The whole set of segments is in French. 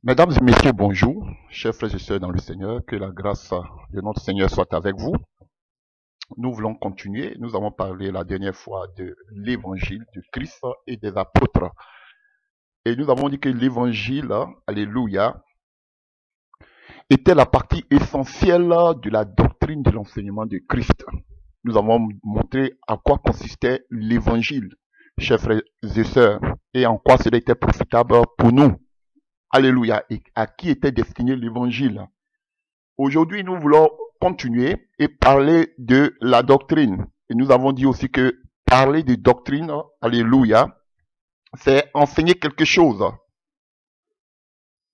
Mesdames et messieurs, bonjour, chers frères et sœurs dans le Seigneur, que la grâce de notre Seigneur soit avec vous. Nous voulons continuer, nous avons parlé la dernière fois de l'évangile de Christ et des apôtres. Et nous avons dit que l'évangile, alléluia, était la partie essentielle de la doctrine de l'enseignement de Christ. Nous avons montré à quoi consistait l'évangile, chers frères et sœurs, et en quoi cela était profitable pour nous. Alléluia. Et à qui était destiné l'évangile. Aujourd'hui, nous voulons continuer et parler de la doctrine. Et nous avons dit aussi que parler de doctrine, alléluia, c'est enseigner quelque chose.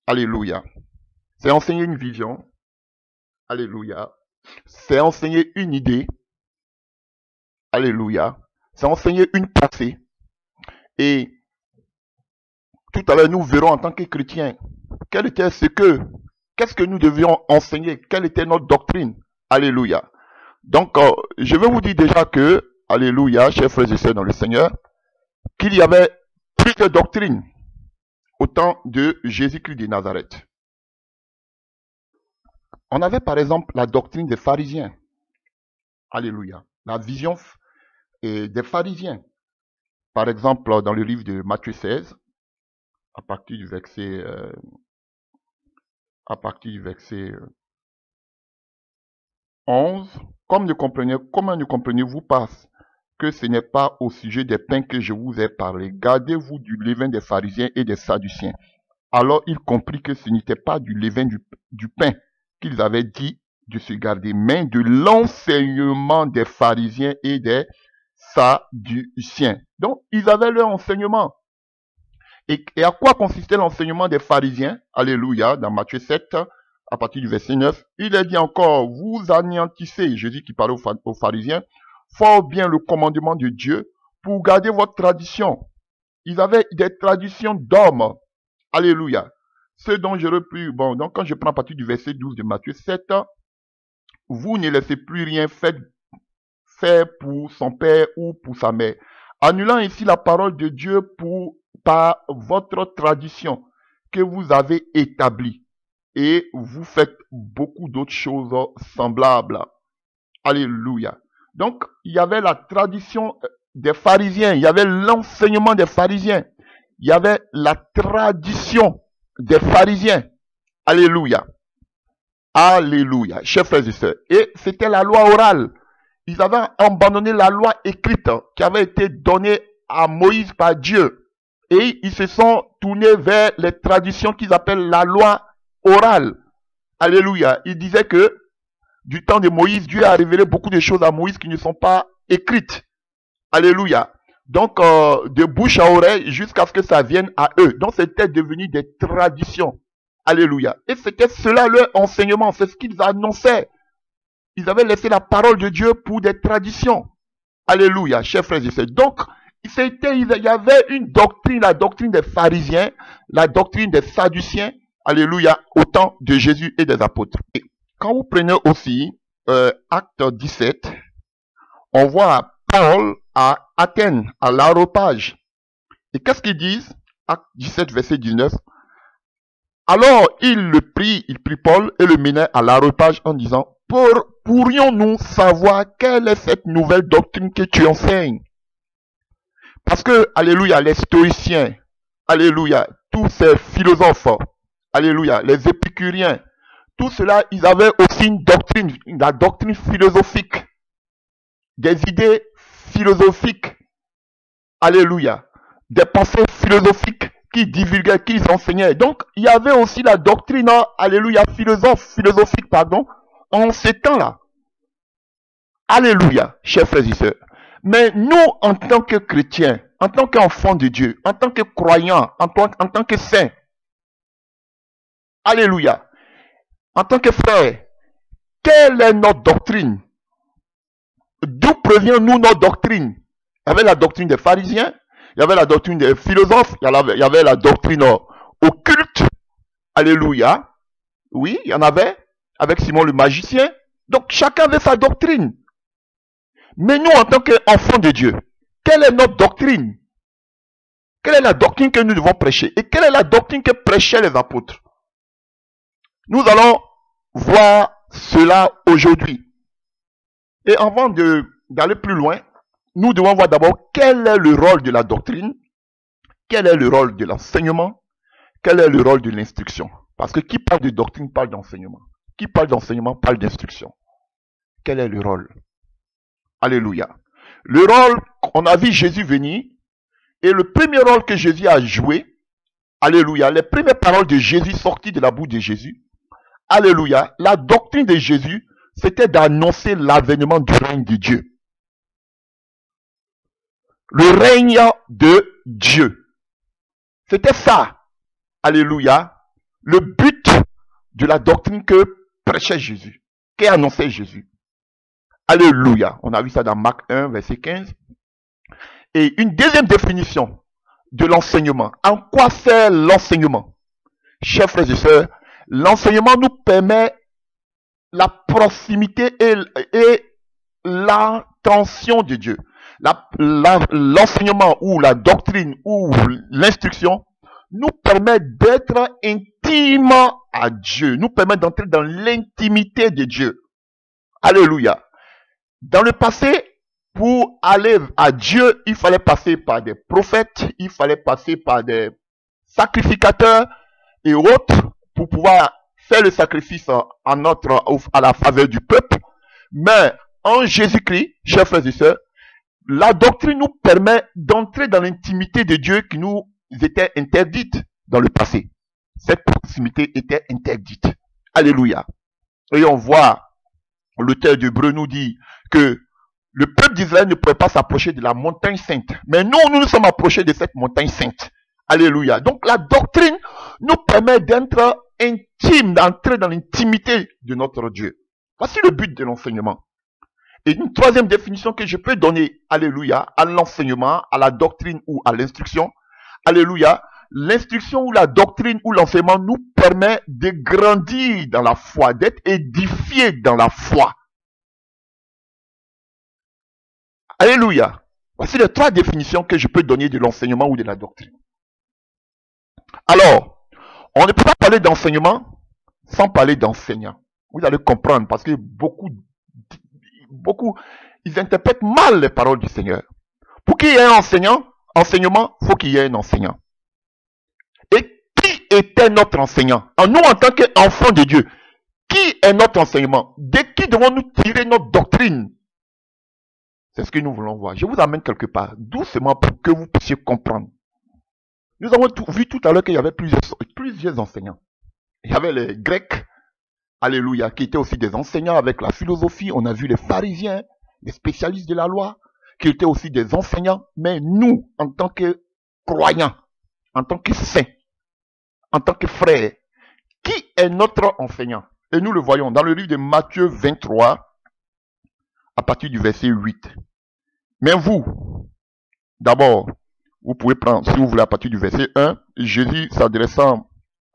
Alléluia. C'est enseigner une vision. Alléluia. C'est enseigner une idée. Alléluia. C'est enseigner une pensée. Et tout à l'heure, nous verrons en tant que chrétiens, qu'est-ce que nous devions enseigner, quelle était notre doctrine. Alléluia. Donc, je vais vous dire déjà que, alléluia, chers frères et sœurs dans le Seigneur, qu'il y avait plusieurs doctrines au temps de Jésus-Christ de Nazareth. On avait par exemple la doctrine des pharisiens. Alléluia. La vision des pharisiens. Par exemple, dans le livre de Matthieu 16, à partir du verset 11, comment ne comprenez-vous pas que ce n'est pas au sujet des pains que je vous ai parlé? Gardez-vous du levain des pharisiens et des sadduciens. Alors il comprit que ce n'était pas du levain du pain qu'ils avaient dit de se garder, mais de l'enseignement des pharisiens et des sadduciens. Donc ils avaient leur enseignement. Et à quoi consistait l'enseignement des pharisiens? Alléluia, dans Matthieu 7, à partir du verset 9, il est dit encore, vous anéantissez, Jésus qui parlait aux pharisiens, fort bien le commandement de Dieu pour garder votre tradition. Ils avaient des traditions d'hommes. Alléluia. Ce dont j'aurais pu, bon, donc quand je prends à partir du verset 12 de Matthieu 7, vous ne laissez plus rien faire pour son père ou pour sa mère. Annulant ici la parole de Dieu par votre tradition que vous avez établie. Et vous faites beaucoup d'autres choses semblables. Alléluia. Donc, il y avait la tradition des pharisiens, il y avait l'enseignement des pharisiens, il y avait la tradition des pharisiens. Alléluia. Alléluia. Chers frères et sœurs. Et c'était la loi orale. Ils avaient abandonné la loi écrite qui avait été donnée à Moïse par Dieu. Et ils se sont tournés vers les traditions qu'ils appellent la loi orale. Alléluia. Ils disaient que du temps de Moïse, Dieu a révélé beaucoup de choses à Moïse qui ne sont pas écrites. Alléluia. Donc, de bouche à oreille jusqu'à ce que ça vienne à eux. Donc, c'était devenu des traditions. Alléluia. Et c'était cela leur enseignement. C'est ce qu'ils annonçaient. Ils avaient laissé la parole de Dieu pour des traditions. Alléluia, chers frères et sœurs. Donc, il y avait une doctrine, la doctrine des pharisiens, la doctrine des sadduciens. Alléluia, au temps de Jésus et des apôtres. Et quand vous prenez aussi Acte 17, on voit Paul à Athènes, à l'Aréopage. Et qu'est-ce qu'ils disent? Acte 17, verset 19. Alors il prit Paul et le menait à l'Aréopage en disant, pourrions-nous savoir quelle est cette nouvelle doctrine que tu enseignes? Parce que, alléluia, les stoïciens, alléluia, tous ces philosophes, alléluia, les épicuriens, tout cela, ils avaient aussi une doctrine, la doctrine philosophique, des idées philosophiques, alléluia, des pensées philosophiques qui divulguaient, qui enseignaient. Donc, il y avait aussi la doctrine, alléluia, philosophique, en ces temps-là. Alléluia, chers frères et sœurs. Mais nous, en tant que chrétiens, en tant qu'enfants de Dieu, en tant que croyants, en tant que saints, alléluia, en tant que frères, quelle est notre doctrine? D'où provient-nous notre doctrine? Il y avait la doctrine des pharisiens, il y avait la doctrine des philosophes, il y avait la doctrine occulte, alléluia, oui, il y en avait, avec Simon le magicien. Donc chacun avait sa doctrine. Mais nous, en tant qu'enfants de Dieu, quelle est notre doctrine? Quelle est la doctrine que nous devons prêcher? Et quelle est la doctrine que prêchaient les apôtres? Nous allons voir cela aujourd'hui. Et avant d'aller plus loin, nous devons voir d'abord quel est le rôle de la doctrine, quel est le rôle de l'enseignement, quel est le rôle de l'instruction. Parce que qui parle de doctrine parle d'enseignement. Qui parle d'enseignement parle d'instruction. Quel est le rôle? Alléluia. Le rôle, on a vu Jésus venir, et le premier rôle que Jésus a joué, alléluia, les premières paroles de Jésus sorties de la bouche de Jésus, alléluia, la doctrine de Jésus, c'était d'annoncer l'avènement du règne de Dieu. Le règne de Dieu. C'était ça, alléluia, le but de la doctrine que prêchait Jésus, qu'annonçait Jésus. Alléluia. On a vu ça dans Marc 1, verset 15. Et une deuxième définition de l'enseignement. En quoi sert l'enseignement? Chers frères et sœurs, l'enseignement nous permet la proximité et l'attention de Dieu. L'enseignement ou la doctrine ou l'instruction nous permet d'être intime à Dieu, nous permet d'entrer dans l'intimité de Dieu. Alléluia. Dans le passé, pour aller à Dieu, il fallait passer par des prophètes, il fallait passer par des sacrificateurs et autres pour pouvoir faire le sacrifice à la faveur du peuple. Mais en Jésus-Christ, chers frères et sœurs, la doctrine nous permet d'entrer dans l'intimité de Dieu qui nous était interdite dans le passé. Cette proximité était interdite. Alléluia. Et on voit, l'auteur d'Hébreux nous dit que le peuple d'Israël ne pouvait pas s'approcher de la montagne sainte. Mais nous nous sommes approchés de cette montagne sainte. Alléluia. Donc la doctrine nous permet d'être intime, d'entrer dans l'intimité de notre Dieu. Voici le but de l'enseignement. Et une troisième définition que je peux donner, alléluia, à l'enseignement, à la doctrine ou à l'instruction. Alléluia. L'instruction ou la doctrine ou l'enseignement nous permet de grandir dans la foi, d'être édifié dans la foi. Alléluia. Voici les trois définitions que je peux donner de l'enseignement ou de la doctrine. Alors, on ne peut pas parler d'enseignement sans parler d'enseignant. Vous allez comprendre parce que beaucoup, ils interprètent mal les paroles du Seigneur. Pour qu'il y ait un enseignement, il faut qu'il y ait un enseignant. Et qui était notre enseignant? Nous, en tant qu'enfants de Dieu, qui est notre enseignement? De qui devons-nous tirer notre doctrine? C'est ce que nous voulons voir. Je vous amène quelque part, doucement pour que vous puissiez comprendre. Nous avons vu tout à l'heure qu'il y avait plusieurs enseignants. Il y avait les Grecs, alléluia, qui étaient aussi des enseignants avec la philosophie. On a vu les pharisiens, les spécialistes de la loi, qui étaient aussi des enseignants. Mais nous, en tant que croyants, en tant que saints, en tant que frères, qui est notre enseignant? Et nous le voyons dans le livre de Matthieu 23, à partir du verset 8. Mais vous, d'abord, vous pouvez prendre, si vous voulez, à partir du verset 1, Jésus s'adressant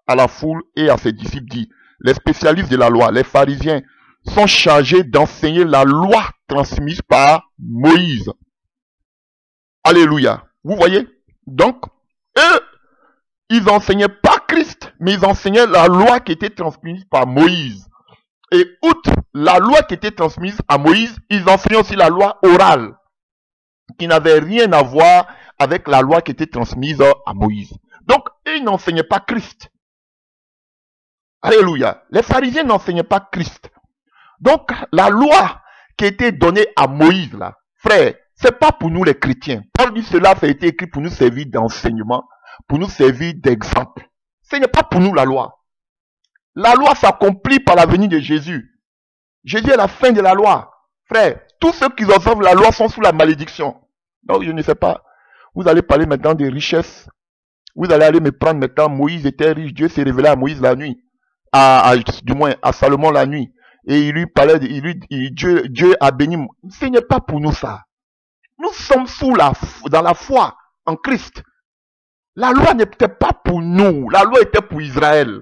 à la foule et à ses disciples dit, les spécialistes de la loi, les pharisiens, sont chargés d'enseigner la loi transmise par Moïse. Alléluia. Vous voyez? Donc, eux, ils n'enseignaient pas Christ, mais ils enseignaient la loi qui était transmise par Moïse. Et outre la loi qui était transmise à Moïse, ils enseignaient aussi la loi orale, qui n'avait rien à voir avec la loi qui était transmise à Moïse. Donc, ils n'enseignaient pas Christ. Alléluia. Les pharisiens n'enseignaient pas Christ. Donc, la loi qui était donnée à Moïse, là, frère, c'est pas pour nous les chrétiens. Paul dit cela, ça a été écrit pour nous servir d'enseignement, pour nous servir d'exemple. Ce n'est pas pour nous la loi. La loi s'accomplit par la venue de Jésus. Jésus est la fin de la loi. Frère, tous ceux qui observent la loi sont sous la malédiction. Donc, je ne sais pas. Vous allez parler maintenant des richesses. Vous allez aller me prendre maintenant. Moïse était riche. Dieu s'est révélé à Moïse la nuit. Du moins, à Salomon la nuit. Et il lui parlait, Dieu a béni. Ce n'est pas pour nous ça. Nous sommes dans la foi en Christ. La loi n'était pas pour nous. La loi était pour Israël.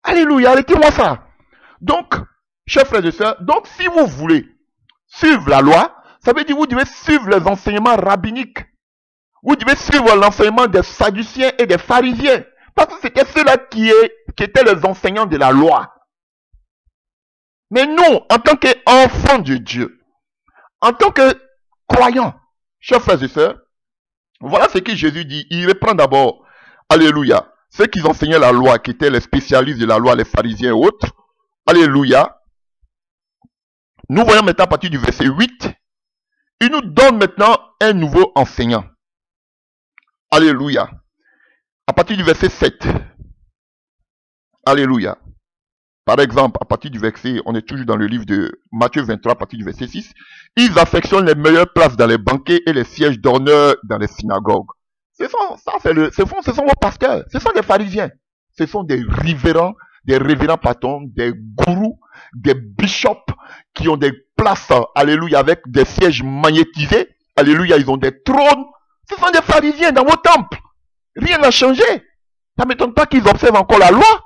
Alléluia, arrêtez-moi ça. Donc, chers frères et sœurs, donc si vous voulez suivre la loi, ça veut dire que vous devez suivre les enseignements rabbiniques. Vous devez suivre l'enseignement des Sadduciens et des pharisiens. Parce que c'était ceux-là qui qui étaient les enseignants de la loi. Mais nous, en tant qu'enfants de Dieu, en tant que croyants, chers frères et sœurs, voilà ce que Jésus dit. Il reprend d'abord, alléluia, ceux qui enseignaient la loi, qui étaient les spécialistes de la loi, les pharisiens et autres. Alléluia. Nous voyons maintenant à partir du verset 8, il nous donne maintenant un nouveau enseignant. Alléluia. À partir du verset 7. Alléluia. Par exemple, à partir du verset, on est toujours dans le livre de Matthieu 23, à partir du verset 6. Ils affectionnent les meilleures places dans les banquets et les sièges d'honneur dans les synagogues. Ce sont vos pasteurs, ce sont des pharisiens. Ce sont des révérends patrons, des gourous, des bishops qui ont des places, alléluia, avec des sièges magnétisés. Alléluia, ils ont des trônes. Ce sont des pharisiens dans vos temples. Rien n'a changé. Ça ne m'étonne pas qu'ils observent encore la loi.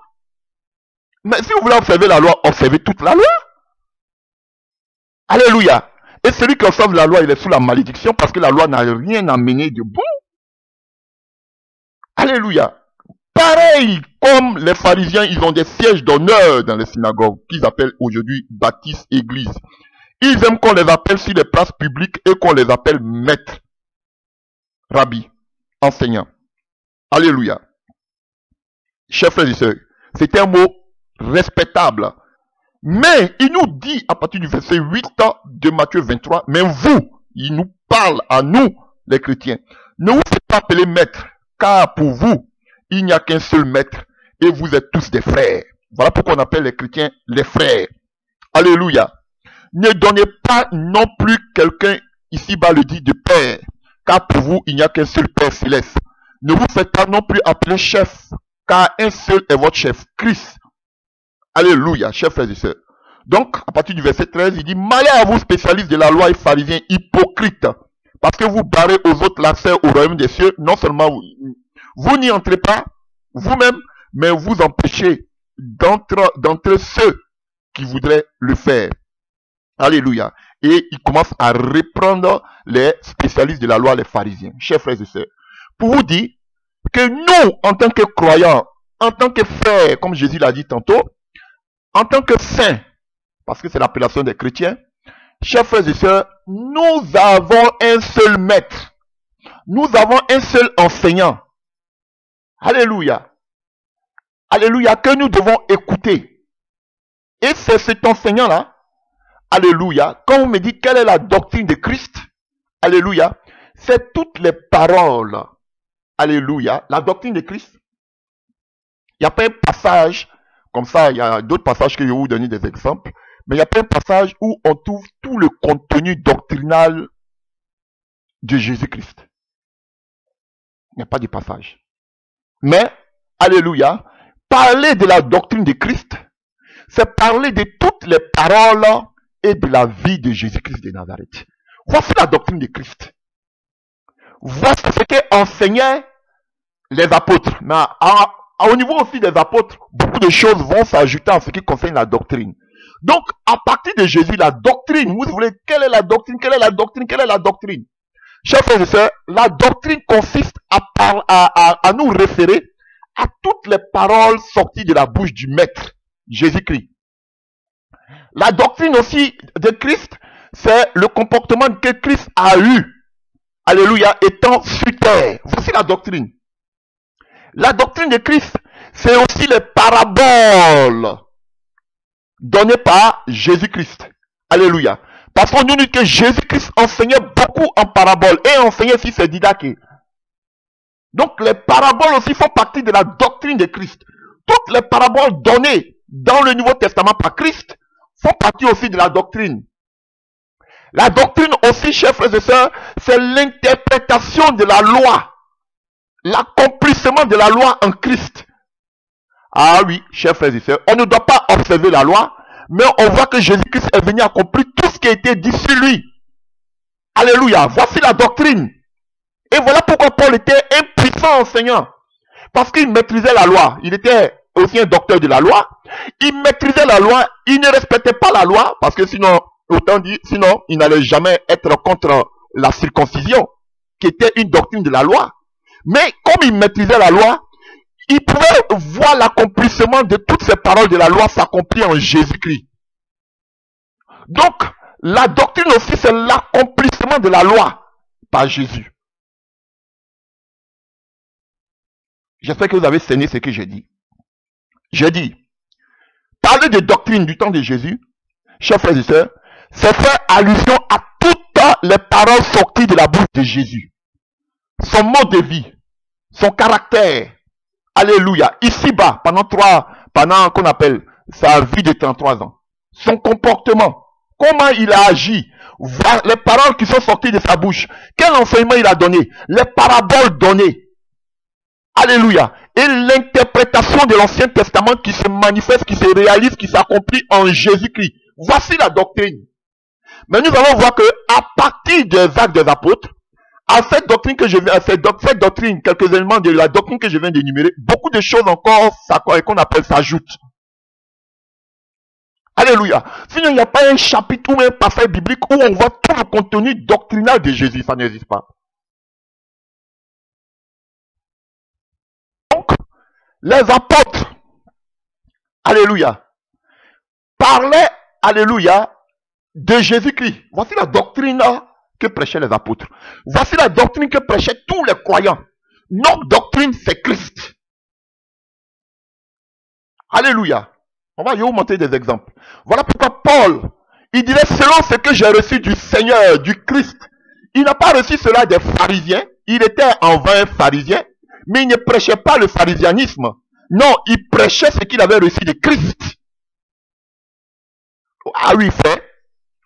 Mais si vous voulez observer la loi, observez toute la loi. Alléluia. Et celui qui observe la loi, il est sous la malédiction parce que la loi n'a rien amené de bon. Alléluia. Pareil comme les pharisiens, ils ont des sièges d'honneur dans les synagogues, qu'ils appellent aujourd'hui baptistes, églises. Ils aiment qu'on les appelle sur les places publiques et qu'on les appelle maîtres, rabbis, enseignants. Alléluia. Chers frères et sœurs, c'est un mot respectable. Mais il nous dit à partir du verset 8 de Matthieu 23, mais vous, il nous parle à nous, les chrétiens, ne vous faites pas appeler maître, car pour vous, il n'y a qu'un seul maître et vous êtes tous des frères. Voilà pourquoi on appelle les chrétiens les frères. Alléluia. Ne donnez pas non plus quelqu'un, ici-bas le dit, de père, car pour vous, il n'y a qu'un seul Père céleste. Ne vous faites pas non plus appeler chef, car un seul est votre chef, Christ. Alléluia, chers frères et sœurs. Donc, à partir du verset 13, il dit, malheur à vous, spécialistes de la loi et pharisiens hypocrites, parce que vous barrez aux autres l'accès au royaume des cieux. Non seulement vous n'y entrez pas vous-même, mais vous empêchez d'entrer ceux qui voudraient le faire. Alléluia. Et il commence à reprendre les spécialistes de la loi, les pharisiens. Chers frères et sœurs, pour vous dire que nous, en tant que croyants, en tant que frères, comme Jésus l'a dit tantôt, en tant que saints, parce que c'est l'appellation des chrétiens, chers frères et sœurs, nous avons un seul maître. Nous avons un seul enseignant. Alléluia. Alléluia, que nous devons écouter. Et c'est cet enseignant-là, alléluia, quand vous me dites quelle est la doctrine de Christ, alléluia, c'est toutes les paroles, alléluia, la doctrine de Christ. Il n'y a pas un passage, comme ça, il y a d'autres passages que je vais vous donner des exemples, mais il n'y a pas un passage où on trouve tout le contenu doctrinal de Jésus-Christ. Il n'y a pas de passage. Mais, alléluia, parler de la doctrine de Christ, c'est parler de toutes les paroles et de la vie de Jésus-Christ de Nazareth. Voici la doctrine de Christ. Voici ce qu'enseignaient les apôtres. Mais au niveau aussi des apôtres, beaucoup de choses vont s'ajouter en ce qui concerne la doctrine. Donc, à partir de Jésus, la doctrine, vous voulez, quelle est la doctrine, quelle est la doctrine, quelle est la doctrine? Chers frères et sœurs, la doctrine consiste à nous référer à toutes les paroles sorties de la bouche du Maître, Jésus-Christ. La doctrine aussi de Christ, c'est le comportement que Christ a eu, alléluia, étant sur terre. Voici la doctrine. La doctrine de Christ, c'est aussi les paraboles données par Jésus-Christ. Alléluia. Parce qu'on nous dit que Jésus-Christ enseignait beaucoup en paraboles et enseignait aussi ses didactes. Donc les paraboles aussi font partie de la doctrine de Christ. Toutes les paraboles données dans le Nouveau Testament par Christ font partie aussi de la doctrine. La doctrine aussi, chers frères et sœurs, c'est l'interprétation de la loi. L'accomplissement de la loi en Christ. Ah oui, chers frères et sœurs, on ne doit pas observer la loi, mais on voit que Jésus-Christ est venu accomplir tout ce qui a été dit sur lui. Alléluia, voici la doctrine. Et voilà pourquoi Paul était un puissant enseignant. Parce qu'il maîtrisait la loi. Il était aussi un docteur de la loi. Il maîtrisait la loi. Il ne respectait pas la loi. Parce que sinon, autant dire, sinon, il n'allait jamais être contre la circoncision, qui était une doctrine de la loi. Mais comme il maîtrisait la loi, il pouvait voir l'accomplissement de toutes ces paroles de la loi s'accomplir en Jésus-Christ. Donc, la doctrine aussi, c'est l'accomplissement de la loi par Jésus. J'espère que vous avez cerné ce que j'ai dit. J'ai dit, parler de doctrine du temps de Jésus, chers frères et sœurs, c'est faire allusion à toutes les paroles sorties de la bouche de Jésus. Son mode de vie, son caractère, alléluia, ici-bas, pendant qu'on appelle sa vie de 33 ans, son comportement, comment il a agi, les paroles qui sont sorties de sa bouche, quel enseignement il a donné, les paraboles données, alléluia, et l'interprétation de l'Ancien Testament qui se manifeste, qui se réalise, qui s'accomplit en Jésus-Christ. Voici la doctrine. Mais nous allons voir que à partir des actes des apôtres, à cette doctrine que je viens, cette doctrine, quelques éléments de la doctrine que je viens d'énumérer, beaucoup de choses encore qu'on appelle s'ajoutent. Alléluia. Sinon, il n'y a pas un chapitre ou un passage biblique où on voit tout le contenu doctrinal de Jésus. Ça n'existe pas. Donc, les apôtres, alléluia, parlaient, alléluia, de Jésus-Christ. Voici la doctrine que prêchaient les apôtres. Voici la doctrine que prêchaient tous les croyants. Notre doctrine, c'est Christ. Alléluia. Je vais vous montrer des exemples. Voilà pourquoi Paul, il dirait selon ce que j'ai reçu du Seigneur, du Christ. Il n'a pas reçu cela des pharisiens. Il était en vain pharisien, mais il ne prêchait pas le pharisianisme. Non, il prêchait ce qu'il avait reçu de Christ. Ah oui, frère.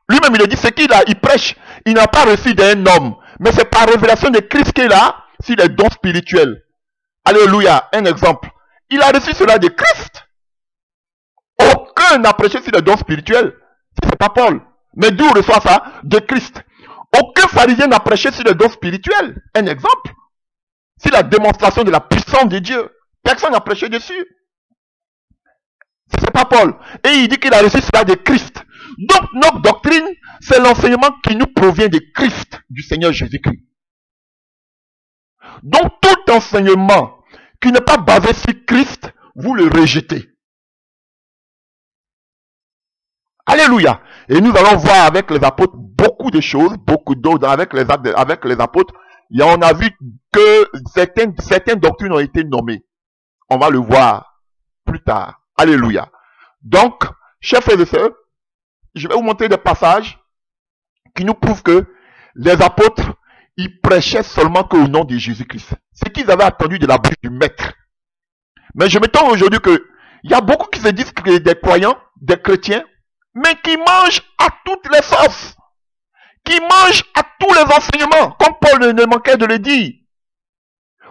Lui-même, il a dit ce il prêche. Il n'a pas reçu d'un homme, mais c'est par révélation de Christ qu'il a sur les dons spirituels. Alléluia. Un exemple. Il a reçu cela de Christ. Aucun n'a prêché sur les dons spirituels. Ce n'est pas Paul. Mais d'où reçoit ça? De Christ. Aucun pharisien n'a prêché sur les dons spirituels. Un exemple. C'est la démonstration de la puissance de Dieu. Personne n'a prêché dessus. Ce n'est pas Paul. Et il dit qu'il a reçu cela de Christ. Donc notre doctrine, c'est l'enseignement qui nous provient de Christ, du Seigneur Jésus-Christ. Donc tout enseignement qui n'est pas basé sur Christ, vous le rejetez. Alléluia. Et nous allons voir avec les apôtres beaucoup de choses, beaucoup d'autres. Avec les apôtres, on a vu que certaines doctrines ont été nommées. On va le voir plus tard. Alléluia. Donc, chers frères et sœurs, je vais vous montrer des passages qui nous prouvent que les apôtres, ils prêchaient seulement qu'au nom de Jésus-Christ. C'est qu'ils avaient attendu de la bouche du maître. Mais je m'étonne aujourd'hui que il y a beaucoup qui se disent que des croyants, des chrétiens, mais qui mangent à toutes les sauces, qui mangent à tous les enseignements, comme Paul ne manquait de le dire.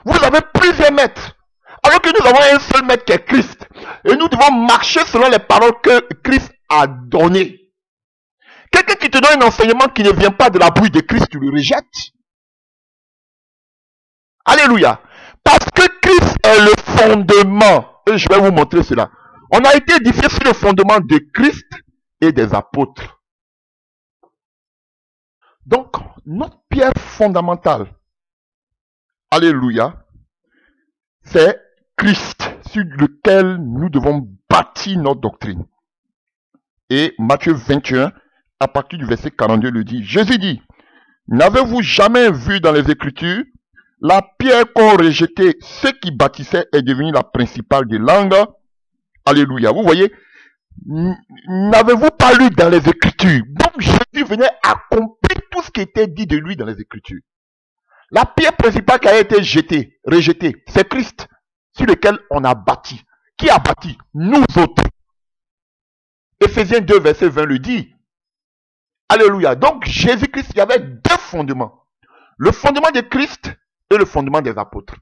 Vous avez plusieurs maîtres, alors que nous avons un seul maître qui est Christ. Et nous devons marcher selon les paroles que Christ a données. Quelqu'un qui te donne un enseignement qui ne vient pas de la bouche de Christ, tu le rejettes. Alléluia. Parce que Christ est le fondement. Et je vais vous montrer cela. On a été édifié sur le fondement de Christ et des apôtres. Donc, notre pierre fondamentale, alléluia, c'est Christ sur lequel nous devons bâtir notre doctrine. Et Matthieu 21, à partir du verset 42, le dit. Jésus dit, n'avez-vous jamais vu dans les Écritures, la pierre qu'ont rejetée ceux qui bâtissaient est devenue la principale des langues? Alléluia. Vous voyez, n'avez-vous pas lu dans les Écritures? Donc Jésus venait accomplir tout ce qui était dit de lui dans les Écritures. La pierre principale qui a été rejetée, c'est Christ, sur lequel on a bâti. Qui a bâti? Nous autres. Éphésiens 2, verset 20 le dit. Alléluia. Donc Jésus-Christ, il y avait deux fondements. Le fondement de Christ et le fondement des apôtres.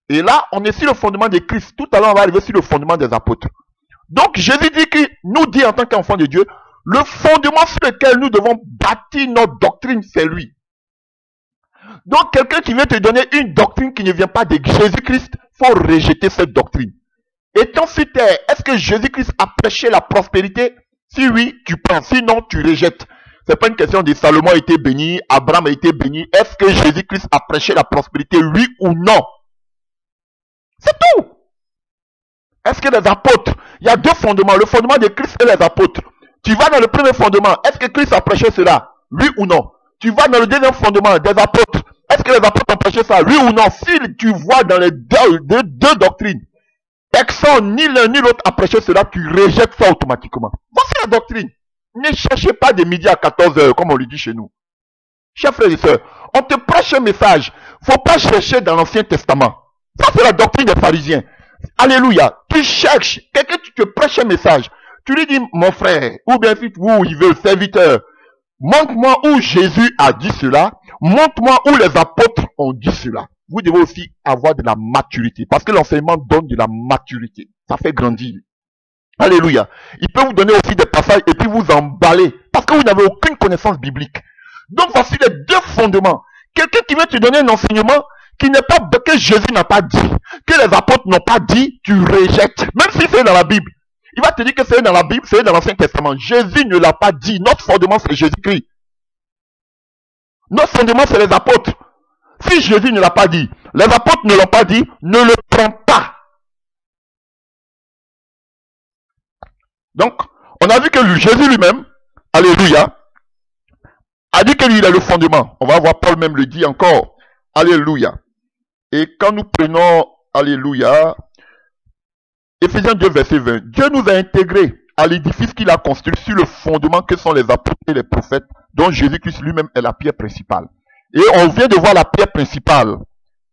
Et là, on est sur le fondement de Christ. Tout à l'heure, on va arriver sur le fondement des apôtres. Donc Jésus nous dit en tant qu'enfant de Dieu, le fondement sur lequel nous devons bâtir notre doctrine, c'est lui. Donc quelqu'un qui vient te donner une doctrine qui ne vient pas de Jésus-Christ, il faut rejeter cette doctrine. Étant sur terre, est-ce que Jésus-Christ a prêché la prospérité? Si oui, tu prends. Sinon, tu rejettes. C'est pas une question de Salomon a été béni, Abraham a été béni. Est-ce que Jésus-Christ a prêché la prospérité, oui ou non? C'est tout. Est-ce que les apôtres, il y a deux fondements, le fondement de Christ et les apôtres. Tu vas dans le premier fondement, est-ce que Christ a prêché cela? Oui ou non? Tu vas dans le deuxième fondement des apôtres, est-ce que les apôtres ont prêché ça? Oui ou non? Si tu vois dans les deux doctrines, personne, ni l'un ni l'autre a prêché cela, tu rejettes ça automatiquement. Voici la doctrine. Ne cherchez pas de midi à 14 h, comme on le dit chez nous. Chers frères et sœurs, on te prêche un message. Faut pas chercher dans l'Ancien Testament. Ça, c'est la doctrine des pharisiens. Alléluia. Tu cherches, quelqu'un qui te prêche un message. Tu lui dis, mon frère, ou bien vous, il veut le serviteur. Montre-moi où Jésus a dit cela. Montre-moi où les apôtres ont dit cela. Vous devez aussi avoir de la maturité. Parce que l'enseignement donne de la maturité. Ça fait grandir. Alléluia. Il peut vous donner aussi des passages et puis vous emballer. Parce que vous n'avez aucune connaissance biblique. Donc voici les deux fondements. Quelqu'un qui vient te donner un enseignement qui n'est pas, que Jésus n'a pas dit, que les apôtres n'ont pas dit, tu rejettes. Même si c'est dans la Bible. Il va te dire que c'est dans la Bible, c'est dans l'Ancien Testament. Jésus ne l'a pas dit. Notre fondement, c'est Jésus-Christ. Notre fondement, c'est les apôtres. Si Jésus ne l'a pas dit, les apôtres ne l'ont pas dit, ne le prends pas. Donc, on a vu que Jésus lui-même, alléluia, a dit que lui, il est le fondement. On va voir Paul même le dit encore. Alléluia. Et quand nous prenons, alléluia, Éphésiens 2, verset 20, Dieu nous a intégrés à l'édifice qu'il a construit sur le fondement que sont les apôtres et les prophètes, dont Jésus-Christ lui-même est la pierre principale. Et on vient de voir la pierre principale,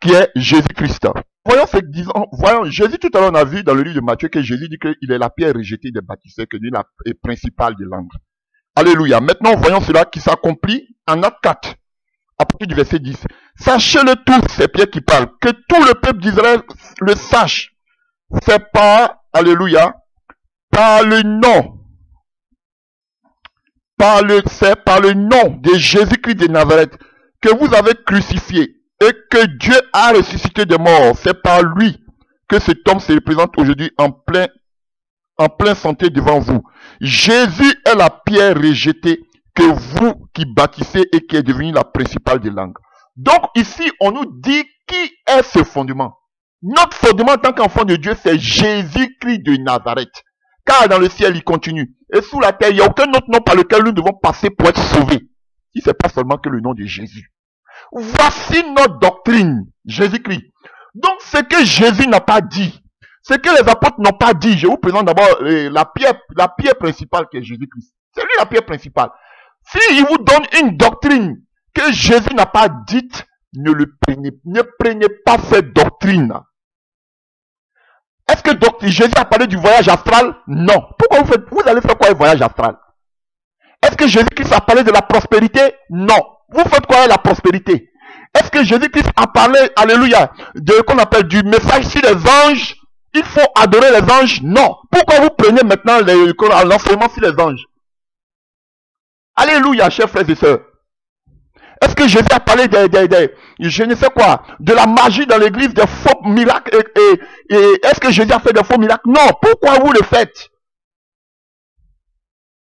qui est Jésus-Christ. Voyons, Jésus, tout à l'heure, on a vu dans le livre de Matthieu que Jésus dit qu'il est la pierre rejetée des bâtisseurs, que lui est principale de l'angle. Alléluia. Maintenant, voyons cela qui s'accomplit en Acte 4, à partir du verset 10. Sachez-le tous, c'est Pierre qui parle, que tout le peuple d'Israël le sache. C'est pas, alléluia, par le nom, c'est par le nom de Jésus-Christ de Nazareth que vous avez crucifié et que Dieu a ressuscité des morts. C'est par lui que cet homme se représente aujourd'hui en plein santé devant vous. Jésus est la pierre rejetée que vous qui bâtissez et qui est devenue la principale des langues. Donc ici, on nous dit qui est ce fondement. Notre fondement en tant qu'enfant de Dieu, c'est Jésus-Christ de Nazareth. Car dans le ciel, il continue. Et sous la terre, il n'y a aucun autre nom par lequel nous devons passer pour être sauvés. Si ce n'est pas seulement que le nom de Jésus. Voici notre doctrine, Jésus-Christ. Donc ce que Jésus n'a pas dit, ce que les apôtres n'ont pas dit, je vous présente d'abord la pierre principale qui est Jésus-Christ. C'est lui la pierre principale. S'il vous donne une doctrine que Jésus n'a pas dite, ne prenez pas cette doctrine. Est-ce que Jésus a parlé du voyage astral? Non. Pourquoi vous allez faire quoi un voyage astral? Est-ce que Jésus-Christ a parlé de la prospérité? Non. Vous faites quoi la prospérité? Est-ce que Jésus-Christ a parlé, alléluia, de qu'on appelle du message sur les anges? Il faut adorer les anges? Non. Pourquoi vous prenez maintenant l'enseignement sur les anges? Alléluia, chers frères et sœurs. Est-ce que Jésus a parlé je ne sais quoi, de la magie dans l'église, des faux miracles et est-ce que Jésus a fait des faux miracles? Non. Pourquoi vous le faites?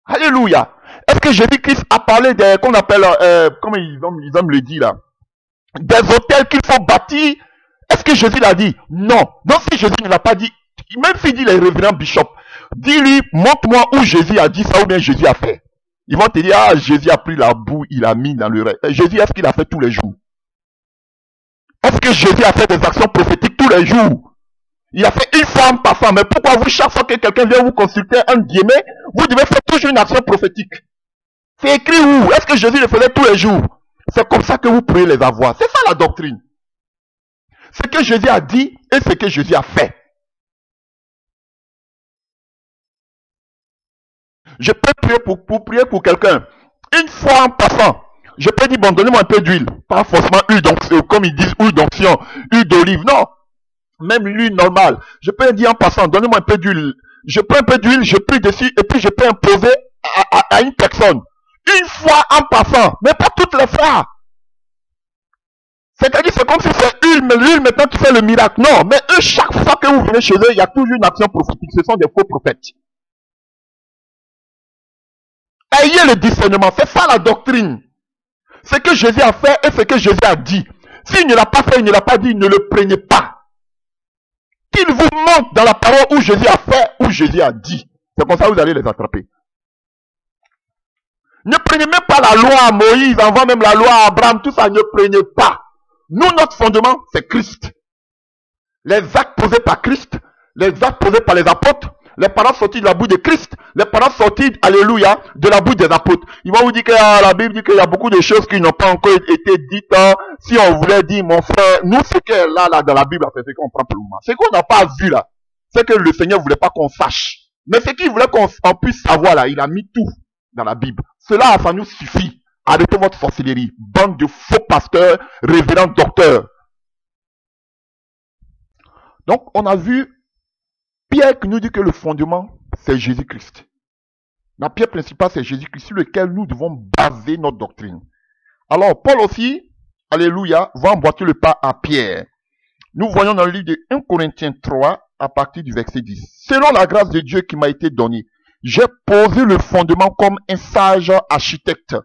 Alléluia. Est-ce que Jésus-Christ a parlé qu'on appelle, comme ils aiment le dire là, des hôtels qu'il faut bâtir? Est-ce que Jésus l'a dit? Non. Donc si Jésus ne l'a pas dit, même s'il dit les révérends bishop, dis-lui, montre-moi où Jésus a dit ça ou bien Jésus a fait. Ils vont te dire, ah, Jésus a pris la boue, il a mis dans le rêve. Jésus, est-ce qu'il a fait tous les jours? Est-ce que Jésus a fait des actions prophétiques tous les jours? Il a fait une fois en passant. Mais pourquoi vous, chaque fois que quelqu'un vient vous consulter, un guillemets, vous devez faire toujours une action prophétique? C'est écrit où? Est-ce que Jésus le faisait tous les jours? C'est comme ça que vous pouvez les avoir. C'est ça la doctrine. Ce que Jésus a dit et ce que Jésus a fait. Je peux prier pour prier pour quelqu'un. Une fois en passant, je peux dire, bon, donnez-moi un peu d'huile. Pas forcément huile d'onction, comme ils disent, huile d'onction, huile d'olive. Non. Même l'huile normale. Je peux dire en passant, donnez-moi un peu d'huile. Je prends un peu d'huile, je prie dessus, et puis je peux imposer à une personne. Une fois en passant, mais pas toutes les fois. C'est-à-dire, c'est comme si c'est huile, mais l'huile maintenant qui fait le miracle. Non, mais eux, chaque fois que vous venez chez eux, il y a toujours une action prophétique. Ce sont des faux prophètes. Ayez le discernement, c'est ça la doctrine. Ce que Jésus a fait et ce que Jésus a dit. S'il ne l'a pas fait, il ne l'a pas dit, ne le prenez pas. qu'ils vous mentent dans la parole où Jésus a fait, où Jésus a dit. C'est comme ça que vous allez les attraper. Ne prenez même pas la loi à Moïse, avant même la loi à Abraham, tout ça, ne prenez pas. Nous, notre fondement, c'est Christ. Les actes posés par Christ, les actes posés par les apôtres, les paroles sorties de la bouche de Christ, les paroles sorties, alléluia, de la bouche des apôtres. Ils vont vous dire que la Bible dit qu'il y a beaucoup de choses qui n'ont pas encore été dites. Si on voulait dire, mon frère, nous, ce qui est là, dans la Bible, c'est ce qu'on prend pour le moment. Ce qu'on n'a pas vu là, c'est que le Seigneur ne voulait pas qu'on sache. Mais ce qu'il voulait qu'on puisse savoir là, il a mis tout dans la Bible. Cela, ça nous suffit. Arrêtez votre sorcellerie. Bande de faux pasteurs, révérends docteurs. Donc, on a vu Pierre qui nous dit que le fondement, c'est Jésus-Christ. La pierre principale, c'est Jésus-Christ, sur lequel nous devons baser notre doctrine. Alors, Paul aussi, alléluia, va emboîter le pas à Pierre. Nous voyons dans le livre de 1 Corinthiens 3, à partir du verset 10. Selon la grâce de Dieu qui m'a été donnée, j'ai posé le fondement comme un sage architecte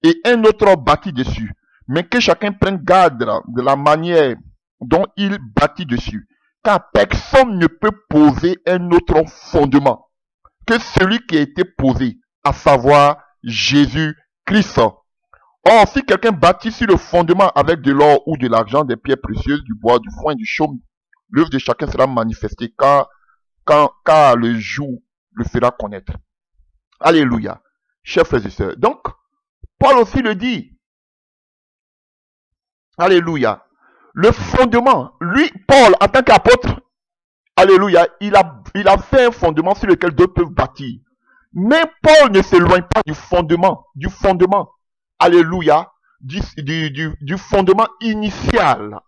et un autre bâtit dessus. Mais que chacun prenne garde de la manière dont il bâtit dessus. Car personne ne peut poser un autre fondement que celui qui a été posé, à savoir Jésus-Christ. Or, si quelqu'un bâtit sur le fondement avec de l'or ou de l'argent, des pierres précieuses, du bois, du foin, du chaume, l'œuvre de chacun sera manifestée car le jour le fera connaître. Alléluia. Chers frères et sœurs. Donc, Paul aussi le dit. Alléluia. Le fondement, lui, Paul, en tant qu'apôtre, alléluia, il a fait un fondement sur lequel d'autres peuvent bâtir. Mais Paul ne s'éloigne pas du fondement, alléluia, du fondement initial,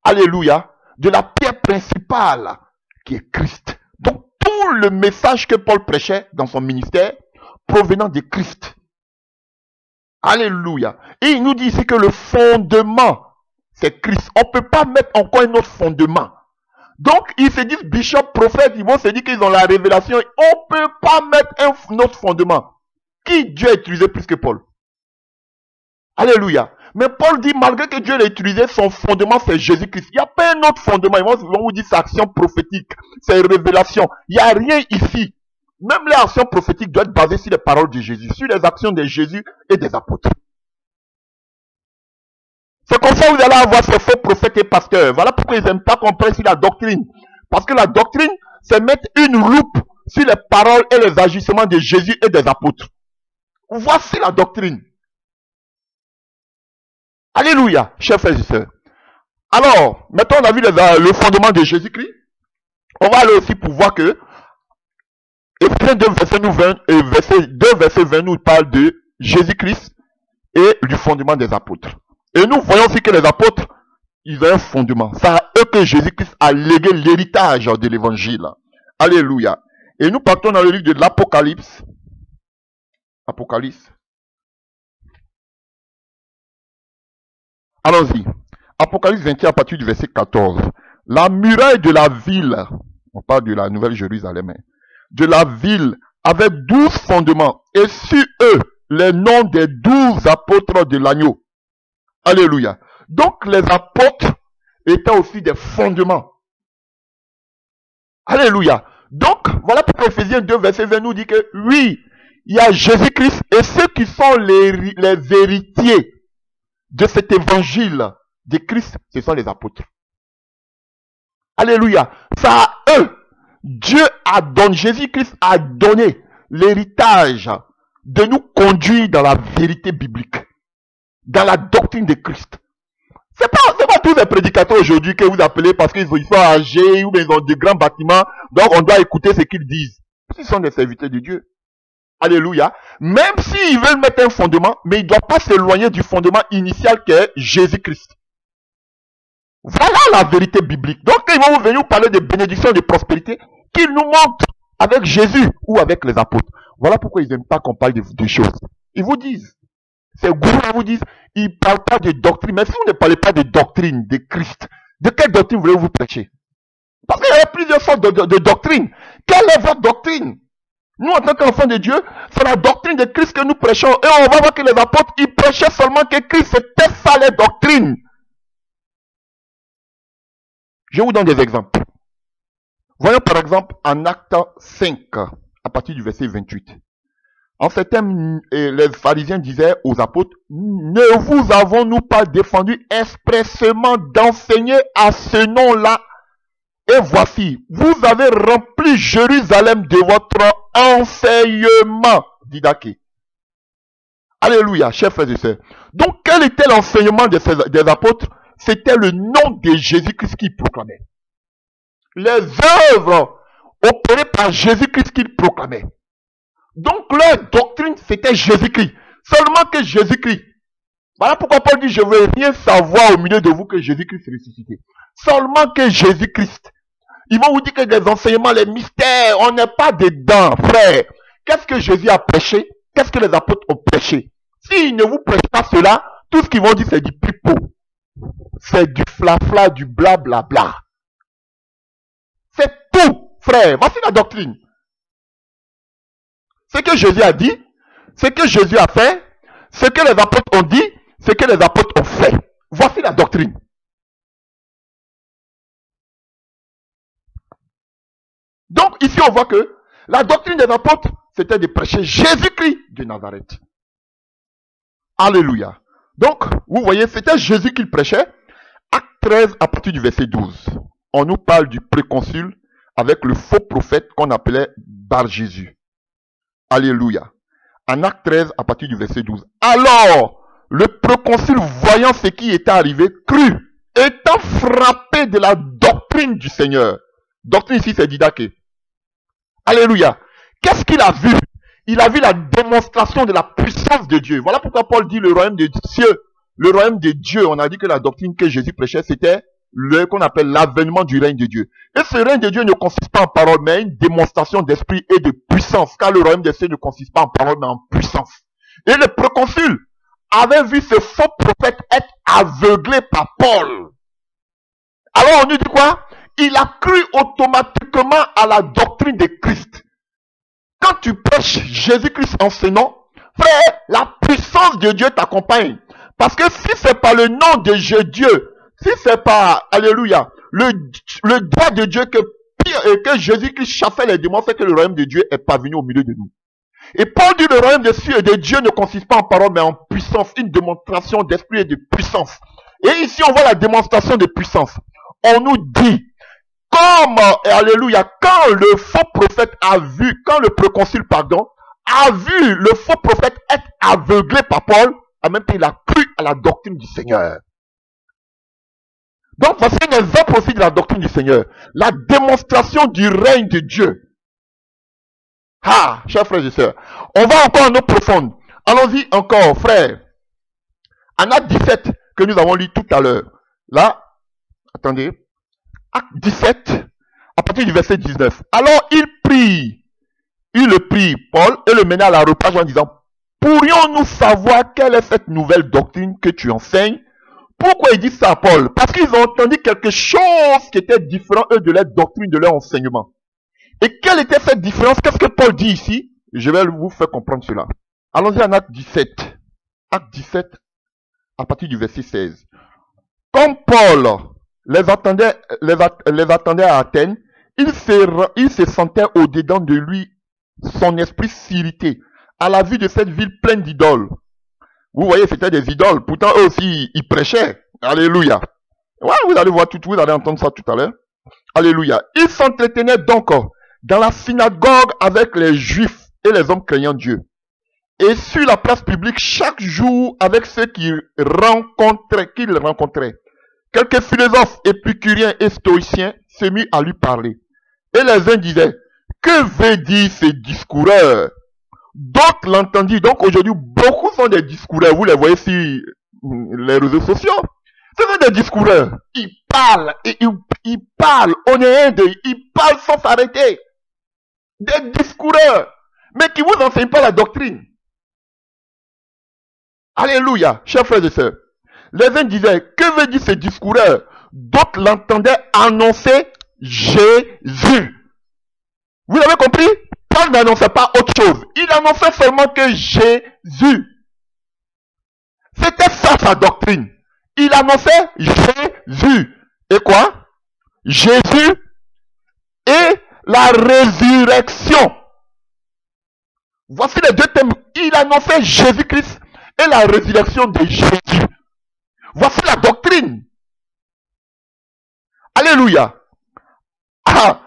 alléluia, de la pierre principale, qui est Christ. Donc, tout le message que Paul prêchait dans son ministère, provenant de Christ. Alléluia. Et il nous dit ici que le fondement, c'est Christ. On ne peut pas mettre encore un autre fondement. Donc, ils se disent bishop, prophète, ils vont se dire qu'ils ont la révélation. On ne peut pas mettre un autre fondement. Qui Dieu a utilisé plus que Paul? Alléluia. Mais Paul dit, malgré que Dieu l'a utilisé, son fondement, c'est Jésus-Christ. Il n'y a pas un autre fondement. Ils vont vous dire, c'est action prophétique, c'est révélation. Il n'y a rien ici. Même les actions prophétiques doivent être basées sur les paroles de Jésus, sur les actions de Jésus et des apôtres. C'est comme ça que vous allez avoir ces faux prophètes et pasteurs. Voilà pourquoi ils n'aiment pas qu'on prenne sur la doctrine. Parce que la doctrine, c'est mettre une loupe sur les paroles et les agissements de Jésus et des apôtres. Voici la doctrine. Alléluia, chers frères et sœurs. Alors, maintenant on a vu le fondement de Jésus-Christ. On va aller aussi pour voir que Éphésiens 2, verset 20 nous parle de Jésus-Christ et du fondement des apôtres. Et nous voyons aussi que les apôtres, ils ont un fondement. C'est à eux que Jésus-Christ a légué l'héritage de l'évangile. Alléluia. Et nous partons dans le livre de l'Apocalypse. Apocalypse. Allons-y. Apocalypse 21 à partir du verset 14. La muraille de la ville, on parle de la Nouvelle Jérusalem, de la ville avait 12 fondements et sur eux les noms des 12 apôtres de l'agneau. Alléluia. Donc les apôtres étaient aussi des fondements. Alléluia. Donc voilà pourquoi Éphésiens 2 verset 20 nous dit que oui, il y a Jésus-Christ et ceux qui sont les héritiers de cet évangile de Christ, ce sont les apôtres. Alléluia. Ça à eux. Dieu a donné, Jésus-Christ a donné l'héritage de nous conduire dans la vérité biblique, dans la doctrine de Christ. C'est pas tous les prédicateurs aujourd'hui que vous appelez parce qu'ils sont âgés ou ils ont de grands bâtiments, donc on doit écouter ce qu'ils disent. Ils sont des serviteurs de Dieu. Alléluia. Même s'ils veulent mettre un fondement, mais ils ne doivent pas s'éloigner du fondement initial qui est Jésus-Christ. Voilà la vérité biblique. Donc, ils vont venir vous parler de bénédiction, de prospérité, qu'ils nous montrent avec Jésus ou avec les apôtres. Voilà pourquoi ils n'aiment pas qu'on parle de choses. Ils vous disent, ces gourous vous disent, ils ne parlent pas de doctrine. Mais si vous ne parlez pas de doctrine de Christ, de quelle doctrine voulez-vous prêcher? Parce qu'il y a plusieurs sortes de doctrines. Quelle est votre doctrine? Nous, en tant qu'enfants de Dieu, c'est la doctrine de Christ que nous prêchons. Et on va voir que les apôtres, ils prêchaient seulement que Christ, c'était ça les doctrines. Je vous donne des exemples. Voyons par exemple en Acte 5, à partir du verset 28. En ces termes, les pharisiens disaient aux apôtres, ne vous avons-nous pas défendu expressément d'enseigner à ce nom-là? Et voici, vous avez rempli Jérusalem de votre enseignement, dit Dake. Alléluia, chers frères et sœurs. Donc, quel était l'enseignement des apôtres? C'était le nom de Jésus-Christ qu'ils proclamaient. Les œuvres opérées par Jésus-Christ qu'ils proclamaient. Donc, leur doctrine, c'était Jésus-Christ. Seulement que Jésus-Christ. Voilà pourquoi Paul dit, je ne veux rien savoir au milieu de vous que Jésus-Christ est ressuscité. Seulement que Jésus-Christ. Ils vont vous dire que les enseignements, les mystères, on n'est pas dedans, frère. Qu'est-ce que Jésus a prêché? Qu'est-ce que les apôtres ont prêché? S'ils ne vous prêchent pas cela, tout ce qu'ils vont dire, c'est du pipeau. C'est du flafla, du blablabla. C'est tout, frère. Voici la doctrine. Ce que Jésus a dit, ce que Jésus a fait, ce que les apôtres ont dit, ce que les apôtres ont fait. Voici la doctrine. Donc ici on voit que la doctrine des apôtres, c'était de prêcher Jésus-Christ de Nazareth. Alléluia. Donc, vous voyez, c'était Jésus qu'il prêchait. Acte 13 à partir du verset 12. On nous parle du préconsul avec le faux prophète qu'on appelait Bar-Jésus. Alléluia. En Acte 13 à partir du verset 12. Alors, le préconsul, voyant ce qui était arrivé, crut, étant frappé de la doctrine du Seigneur. Doctrine ici, c'est Didaké. Alléluia. Qu'est-ce qu'il a vu? Il a vu la démonstration de la puissance de Dieu. Voilà pourquoi Paul dit le royaume des cieux. Le royaume de Dieu, on a dit que la doctrine que Jésus prêchait, c'était le qu'on appelle l'avènement du règne de Dieu. Et ce règne de Dieu ne consiste pas en parole, mais une démonstration d'esprit et de puissance. Car le royaume des cieux ne consiste pas en parole, mais en puissance. Et le proconsul avait vu ce faux prophète être aveuglé par Paul. Alors on nous dit quoi? Il a cru automatiquement à la doctrine de Christ. Quand tu prêches Jésus-Christ en ce nom, frère, la puissance de Dieu t'accompagne. Parce que si c'est pas le nom de Dieu, si c'est pas, alléluia, le droit de Dieu que Jésus-Christ chassait les démons, c'est que le royaume de Dieu est parvenu au milieu de nous. Et Paul dit le royaume des cieux et de Dieu ne consiste pas en parole, mais en puissance, une démonstration d'esprit et de puissance. Et ici, on voit la démonstration de puissance. On nous dit, comme, alléluia, quand le faux prophète a vu, quand le proconsul, a vu le faux prophète être aveuglé par Paul, en même temps, il a cru à la doctrine du Seigneur. Donc, voici un exemple aussi de la doctrine du Seigneur. La démonstration du règne de Dieu. Ah, chers frères et sœurs, on va encore en eau profonde. Allons-y encore, frères. En Acte 17, que nous avons lu tout à l'heure. Là, attendez. Acte 17, à partir du verset 19. Alors, il le prie, Paul, et le mena à la reproche en disant, pourrions-nous savoir quelle est cette nouvelle doctrine que tu enseignes? Pourquoi il dit ça à Paul? Parce qu'ils ont entendu quelque chose qui était différent, eux, de leur doctrine, de leur enseignement. Et quelle était cette différence? Qu'est-ce que Paul dit ici? Je vais vous faire comprendre cela. Allons-y en Acte 17. Acte 17, à partir du verset 16. Comme Paul les attendait à Athènes, il se sentait au-dedans de lui son esprit s'irriter à la vue de cette ville pleine d'idoles. Vous voyez, c'était des idoles. Pourtant, eux aussi, ils prêchaient. Alléluia. Ouais, vous allez voir tout, vous allez entendre ça tout à l'heure. Alléluia. Il s'entretenait donc dans la synagogue avec les Juifs et les hommes craignant Dieu. Et sur la place publique, chaque jour, avec ceux qu'il rencontrait. Quelques philosophes épicuriens et stoïciens se mirent à lui parler. Et les uns disaient, que veut dire ce discoureur? D'autres l'entendirent. Donc aujourd'hui, beaucoup sont des discoureurs. Vous les voyez sur les réseaux sociaux. Ce sont des discoureurs. Ils parlent, et ils parlent. On est un d'eux. Ils parlent sans s'arrêter. Des discoureurs. Mais qui vous enseignent pas la doctrine. Alléluia, chers frères et sœurs. Les uns disaient, que veut dire ce discoureur? D'autres l'entendaient annoncer Jésus. Vous avez compris? Paul n'annonçait pas autre chose. Il annonçait seulement que Jésus. C'était ça sa doctrine. Il annonçait Jésus. Et quoi? Jésus et la résurrection. Voici les deux thèmes. Il annonçait Jésus-Christ et la résurrection de Jésus. Voici la doctrine. Alléluia. Ah,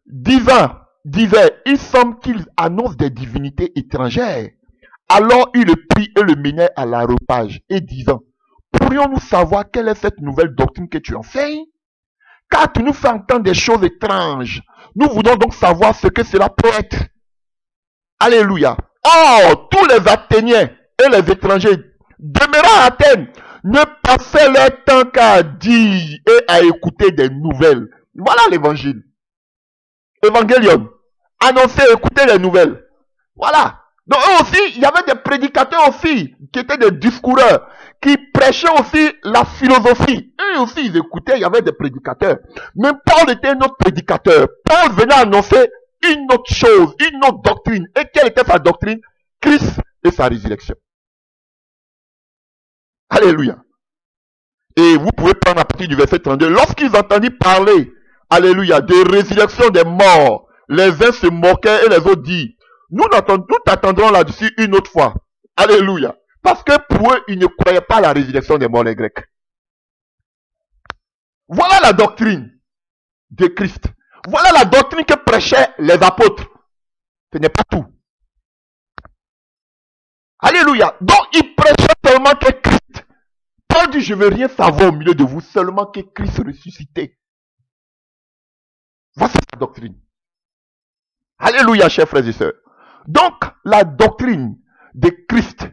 disait, il semble qu'il annonce des divinités étrangères. Alors il le prit et le menait à l'aréopage et disant, pourrions-nous savoir quelle est cette nouvelle doctrine que tu enseignes? Car tu nous fais entendre des choses étranges. Nous voulons donc savoir ce que cela peut être. Alléluia. Or, tous les Athéniens et les étrangers demeurant à Athènes ne passaient leur temps qu'à dire et à écouter des nouvelles. Voilà l'évangile. Évangélion. Annoncer, écouter les nouvelles. Voilà. Donc eux aussi, il y avait des prédicateurs aussi, qui étaient des discoureurs, qui prêchaient aussi la philosophie. Eux aussi, ils écoutaient, il y avait des prédicateurs. Mais Paul était un autre prédicateur. Paul venait annoncer une autre chose, une autre doctrine. Et quelle était sa doctrine? Christ et sa résurrection. Alléluia. Et vous pouvez prendre à partir du verset 32. Lorsqu'ils entendirent parler, alléluia, de résurrection des morts, les uns se moquaient et les autres dirent, nous t'attendrons là-dessus une autre fois. Alléluia. Parce que pour eux, ils ne croyaient pas à la résurrection des morts, les Grecs. Voilà la doctrine de Christ. Voilà la doctrine que prêchaient les apôtres. Ce n'est pas tout. Alléluia. Donc, ils prêchaient seulement que Christ. Paul dit, je ne veux rien savoir au milieu de vous, seulement que Christ ressuscité. Voici la doctrine. Alléluia, chers frères et sœurs. Donc, la doctrine de Christ,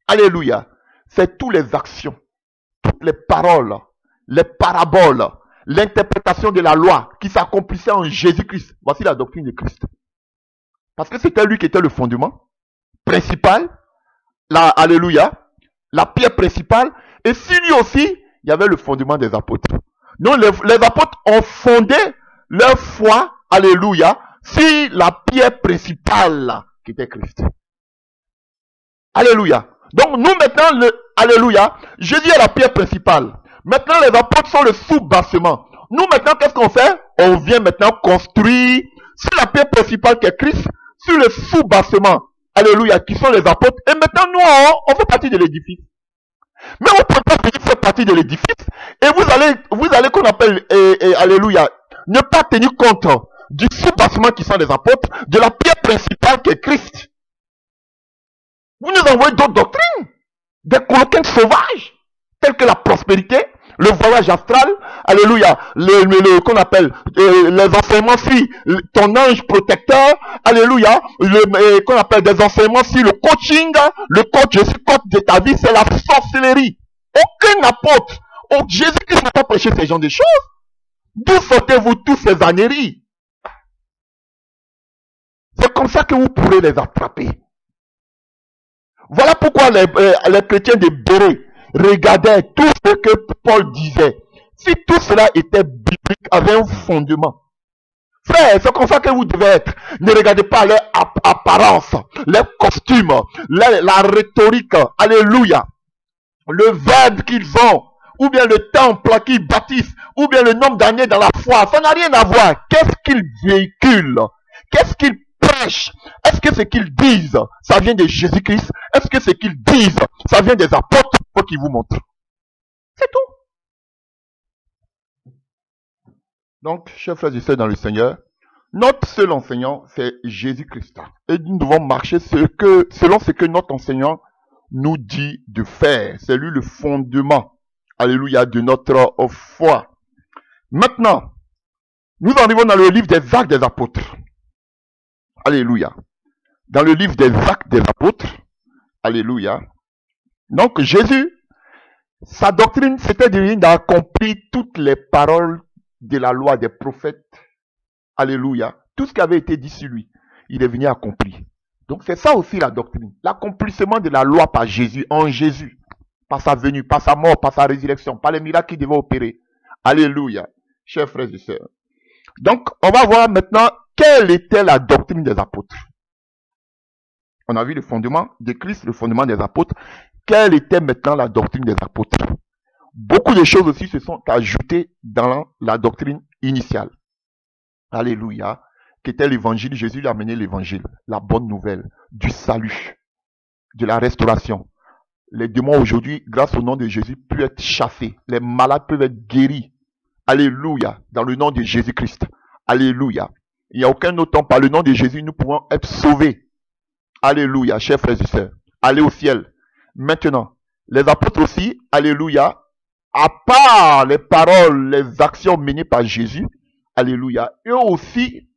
alléluia, c'est toutes les actions, toutes les paroles, les paraboles, l'interprétation de la loi qui s'accomplissait en Jésus-Christ. Voici la doctrine de Christ. Parce que c'était lui qui était le fondement principal, alléluia, la pierre principale, et si lui aussi, il y avait le fondement des apôtres. Donc, les apôtres ont fondé leur foi, alléluia, sur la pierre principale qui était Christ. Alléluia. Donc nous maintenant, alléluia, Jésus est la pierre principale. Maintenant les apôtres sont le sous-bassement. Nous maintenant, qu'est-ce qu'on fait? On vient maintenant construire sur la pierre principale qui est Christ, sur le sous-bassement, alléluia, qui sont les apôtres. Et maintenant nous, on fait partie de l'édifice. Mais on ne peut pas venir faire partie de l'édifice. Et vous allez qu'on appelle, alléluia, ne pas tenir compte du sous-bassement qui sont les apôtres, de la pierre principale qui est Christ. Vous nous envoyez d'autres doctrines, des coloquins sauvages, tels que la prospérité, le voyage astral, alléluia, qu'on appelle les enseignements sur ton ange protecteur, alléluia, qu'on appelle des enseignements sur le coaching, le coach, je suis coach de ta vie, c'est la sorcellerie. Aucun apôtre, Jésus-Christ n'a pas prêché ces genres de choses. D'où sortez-vous tous ces âneries? C'est comme ça que vous pourrez les attraper. Voilà pourquoi les chrétiens de Bérée regardaient tout ce que Paul disait. Si tout cela était biblique, avait un fondement. Frère, c'est comme ça que vous devez être. Ne regardez pas leur apparence, leurs costumes, la rhétorique, alléluia, le verbe qu'ils ont, ou bien le temple qu'ils bâtissent, ou bien le nombre d'années dans la foi. Ça n'a rien à voir. Qu'est-ce qu'ils véhiculent? Qu'est-ce qu'ils prêchent? Est-ce que ce qu'ils disent, ça vient de Jésus-Christ? Est-ce que ce qu'ils disent, ça vient des apôtres? Faut qu'ils vous montrent. C'est tout. Donc, chers frères et sœurs dans le Seigneur, notre seul enseignant, c'est Jésus-Christ. Et nous devons marcher selon ce que notre enseignant nous dit de faire. C'est lui le fondement, alléluia, de notre foi. Maintenant, nous arrivons dans le livre des Actes des Apôtres. Alléluia. Dans le livre des Actes des Apôtres, alléluia. Donc, Jésus, sa doctrine, c'était d'accomplir toutes les paroles de la loi des prophètes. Alléluia. Tout ce qui avait été dit sur lui, il est venu accomplir. Donc, c'est ça aussi la doctrine. L'accomplissement de la loi par Jésus, en Jésus. Par sa venue, par sa mort, par sa résurrection, par les miracles qu'il devait opérer. Alléluia. Chers frères et sœurs. Donc, on va voir maintenant quelle était la doctrine des apôtres. On a vu le fondement de Christ, le fondement des apôtres. Quelle était maintenant la doctrine des apôtres? Beaucoup de choses aussi se sont ajoutées dans la doctrine initiale. Alléluia. Qui était l'évangile. Jésus lui a amené l'évangile, la bonne nouvelle, du salut, de la restauration. Les démons aujourd'hui, grâce au nom de Jésus, peuvent être chassés. Les malades peuvent être guéris. Alléluia. Dans le nom de Jésus-Christ. Alléluia. Il n'y a aucun autre temps. Par le nom de Jésus, nous pouvons être sauvés. Alléluia, chers frères et sœurs. Allez au ciel. Maintenant, les apôtres aussi, alléluia, à part les paroles, les actions menées par Jésus, alléluia, eux aussi,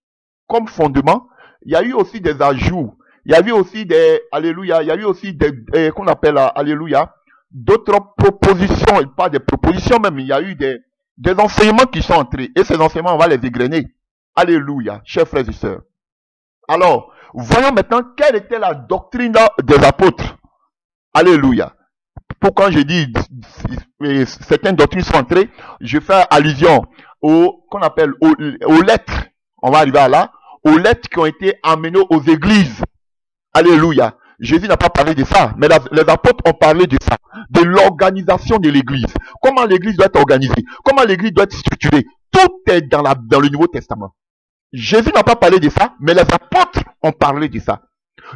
comme fondement, il y a eu aussi des ajouts. Il y a eu aussi des, alléluia, il y a eu aussi des, qu'on appelle, alléluia, d'autres propositions, et pas des propositions même, il y a eu des enseignements qui sont entrés. Et ces enseignements, on va les égrener. Alléluia, chers frères et sœurs. Alors, voyons maintenant quelle était la doctrine des apôtres. Alléluia. Pourquoi je dis certaines doctrines sont entrées, je fais allusion qu'on appelle aux lettres. On va arriver à là. Aux lettres qui ont été amenées aux églises. Alléluia. Jésus n'a pas parlé de ça, mais les apôtres ont parlé de ça, de l'organisation de l'église. Comment l'église doit être organisée, comment l'église doit être structurée. Tout est dans le Nouveau Testament. Jésus n'a pas parlé de ça, mais les apôtres ont parlé de ça.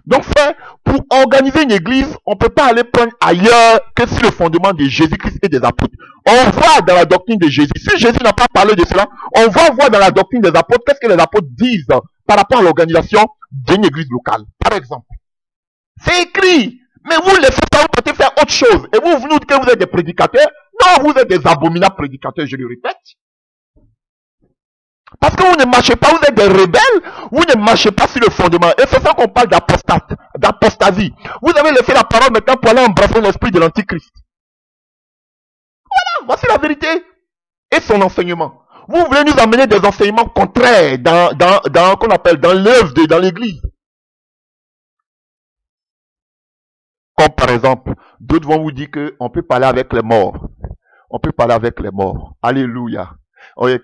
Donc frère, pour organiser une église, on ne peut pas aller prendre ailleurs que sur le fondement de Jésus-Christ et des apôtres. On voit dans la doctrine de Jésus. Si Jésus n'a pas parlé de cela, on va voir dans la doctrine des apôtres qu'est-ce que les apôtres disent par rapport à l'organisation d'une église locale. Par exemple, c'est écrit, mais vous laissez ça, vous pouvez faire autre chose. Et vous nous dites que vous êtes des prédicateurs. Non, vous êtes des abominables prédicateurs, je le répète. Parce que vous ne marchez pas, vous êtes des rebelles, vous ne marchez pas sur le fondement. Et c'est ça qu'on parle d'apostasie. Vous avez laissé la parole maintenant pour aller embrasser l'esprit de l'antichrist. Voilà, voici la vérité. Et son enseignement. Vous voulez nous amener des enseignements contraires qu'on appelle dans l'œuvre, dans l'église. Comme par exemple, d'autres vont vous dire qu'on peut parler avec les morts. On peut parler avec les morts. Alléluia.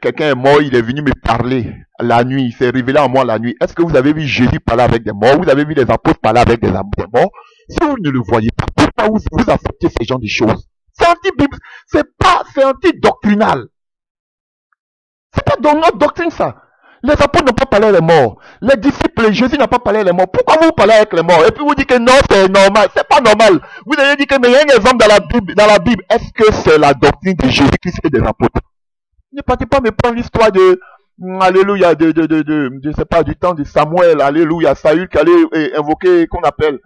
Quelqu'un est mort, il est venu me parler la nuit, il s'est révélé en moi la nuit. Est-ce que vous avez vu Jésus parler avec des morts? Vous avez vu les apôtres parler avec des morts? Si vous ne le voyez pas, pourquoi vous acceptez ces genres de choses? C'est anti-biblique, c'est anti-doctrinal. C'est pas dans notre doctrine ça. Les apôtres n'ont pas parlé les morts. Les disciples, Jésus n'a pas parlé les morts. Pourquoi vous parlez avec les morts? Et puis vous dites que non, c'est normal. C'est pas normal. Vous avez dit que mais il y a un exemple dans la Bible. Est-ce que c'est la doctrine de Jésus-Christ et des apôtres? Ne partez pas me prendre l'histoire de, alléluia, je sais pas, du temps de Samuel, alléluia, Saül qui allait invoquer, qu'on appelle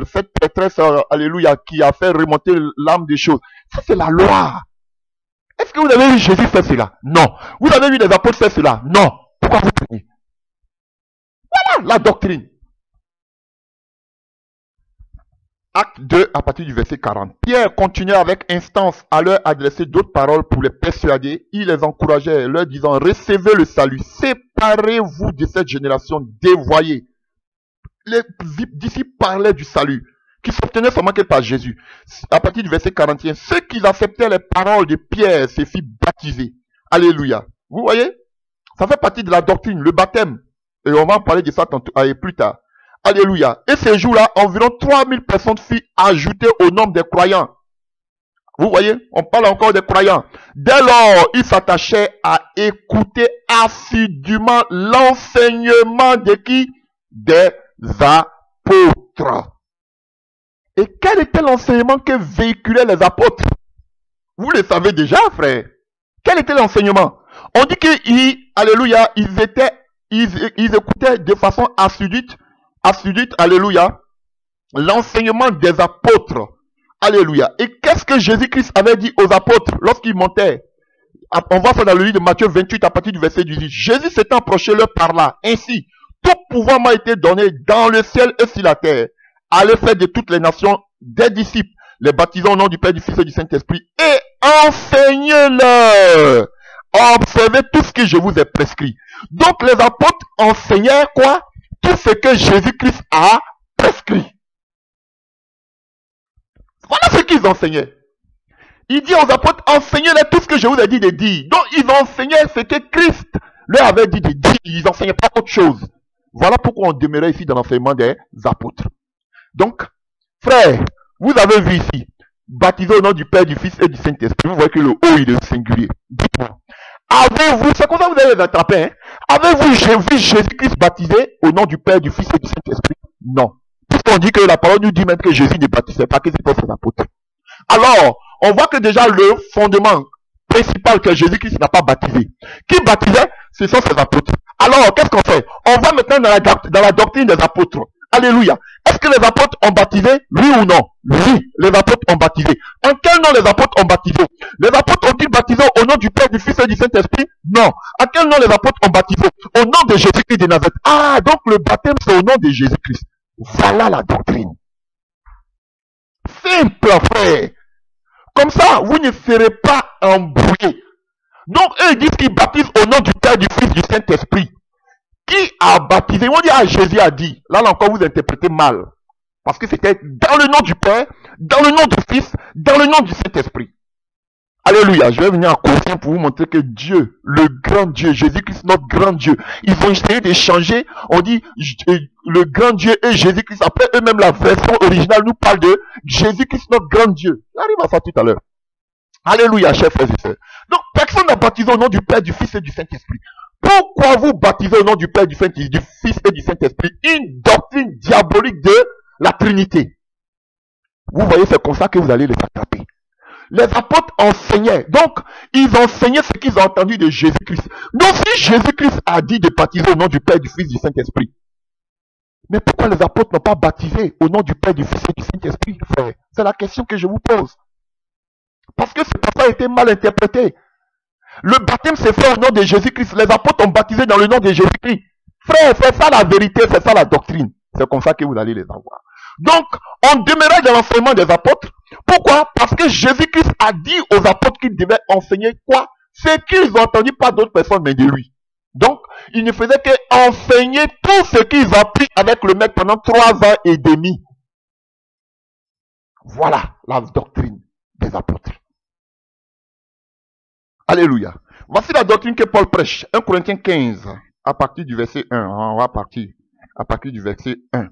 cette prêtresse, alléluia, qui a fait remonter l'âme des choses. Ça c'est la loi. Est-ce que vous avez vu Jésus faire cela? Non. Vous avez vu les apôtres faire cela? Non. Pourquoi vous prenez? Voilà la doctrine. Acte 2 à partir du verset 40. Pierre continuait avec instance à leur adresser d'autres paroles pour les persuader. Il les encourageait, leur disant, recevez le salut, séparez-vous de cette génération dévoyée. Les disciples parlaient du salut, qui s'obtenait seulement que par Jésus. À partir du verset 41, ceux qui acceptaient les paroles de Pierre se firent baptiser. Alléluia. Vous voyez? Ça fait partie de la doctrine, le baptême. Et on va en parler de ça plus tard. Alléluia. Et ces jours-là, environ 3000 personnes furent ajoutées au nombre des croyants. Vous voyez, on parle encore des croyants. Dès lors, ils s'attachaient à écouter assidûment l'enseignement de qui? Des apôtres. Et quel était l'enseignement que véhiculaient les apôtres? Vous le savez déjà, frère. Quel était l'enseignement? On dit qu'ils, alléluia, ils écoutaient de façon assidue, alléluia, l'enseignement des apôtres. Alléluia. Et qu'est-ce que Jésus-Christ avait dit aux apôtres lorsqu'ils montaient? On voit ça dans le livre de Matthieu 28 à partir du verset 18. Jésus s'étant approché leur par là. Ainsi, tout pouvoir m'a été donné dans le ciel et sur la terre. Allez faire de toutes les nations des disciples, les baptisant au nom du Père, du Fils et du Saint-Esprit, et enseignez-leur. Observez tout ce que je vous ai prescrit. Donc les apôtres enseignaient quoi? Tout ce que Jésus-Christ a prescrit. Voilà ce qu'ils enseignaient. Il dit aux apôtres, enseignez-les tout ce que je vous ai dit de dire. Donc ils enseignaient ce que Christ leur avait dit de dire. Ils n'enseignaient pas autre chose. Voilà pourquoi on demeurait ici dans l'enseignement des apôtres. Donc, frère, vous avez vu ici, baptisé au nom du Père, du Fils et du Saint-Esprit. Vous voyez que le haut il est singulier. Dites-moi, Avez-vous, c'est comme ça que vous allez les attraper, hein? Avez-vous vu Jésus-Christ baptisé au nom du Père, du Fils et du Saint-Esprit? Non. Puisqu'on dit que la parole nous dit même que Jésus ne baptisait pas, que c'était ses apôtres. Alors, on voit que déjà le fondement principal que Jésus-Christ n'a pas baptisé. Qui baptisait? Ce sont ses apôtres. Alors, qu'est-ce qu'on fait? On va maintenant dans la doctrine des apôtres. Alléluia. Est-ce que les apôtres ont baptisé? Oui ou non? Oui, les apôtres ont baptisé. En quel nom les apôtres ont baptisé? Les apôtres ont-ils baptisé au nom du Père, du Fils et du Saint-Esprit? Non. À quel nom les apôtres ont baptisé? Au nom de Jésus-Christ de Nazareth. Ah, donc le baptême c'est au nom de Jésus-Christ. Voilà la doctrine. Simple, frère. Comme ça, vous ne serez pas embrouillés. Donc, eux ils disent qu'ils baptisent au nom du Père, du Fils, du Saint-Esprit. Qui a baptisé? On dit, ah, Jésus a dit. Là encore, vous interprétez mal. Parce que c'était dans le nom du Père, dans le nom du Fils, dans le nom du Saint-Esprit. Alléluia. Je vais venir en Colossiens pour vous montrer que Dieu, le grand Dieu, Jésus-Christ, notre grand Dieu, ils vont essayer d'échanger. On dit, le grand Dieu et Jésus-Christ. Après, eux-mêmes, la version originale nous parle de Jésus-Christ, notre grand Dieu. J'arrive à ça tout à l'heure. Alléluia, chers frères et sœurs. Donc, personne n'a baptisé au nom du Père, du Fils et du Saint-Esprit. Pourquoi vous baptisez au nom du Père, du Fils et du Saint-Esprit une doctrine diabolique de la Trinité? Vous voyez, c'est comme ça que vous allez les attraper. Les apôtres enseignaient. Donc, ils enseignaient ce qu'ils ont entendu de Jésus-Christ. Donc, si Jésus-Christ a dit de baptiser au nom du Père, du Fils et du Saint-Esprit, mais pourquoi les apôtres n'ont pas baptisé au nom du Père, du Fils et du Saint-Esprit, frère? C'est la question que je vous pose. Parce que ce passage a été mal interprété. Le baptême s'est fait au nom de Jésus-Christ. Les apôtres ont baptisé dans le nom de Jésus-Christ. Frère, c'est ça la vérité, c'est ça la doctrine. C'est comme ça que vous allez les avoir. Donc, on demeurait dans l'enseignement des apôtres. Pourquoi? Parce que Jésus-Christ a dit aux apôtres qu'ils devaient enseigner quoi? Ce qu'ils ont entendu par d'autres personnes, mais de lui. Donc, ils ne faisaient qu'enseigner tout ce qu'ils ont appris avec le maître pendant 3 ans et demi. Voilà la doctrine des apôtres. Alléluia. Voici la doctrine que Paul prêche. 1 Corinthiens 15, à partir du verset 1. On va partir à partir du verset 1.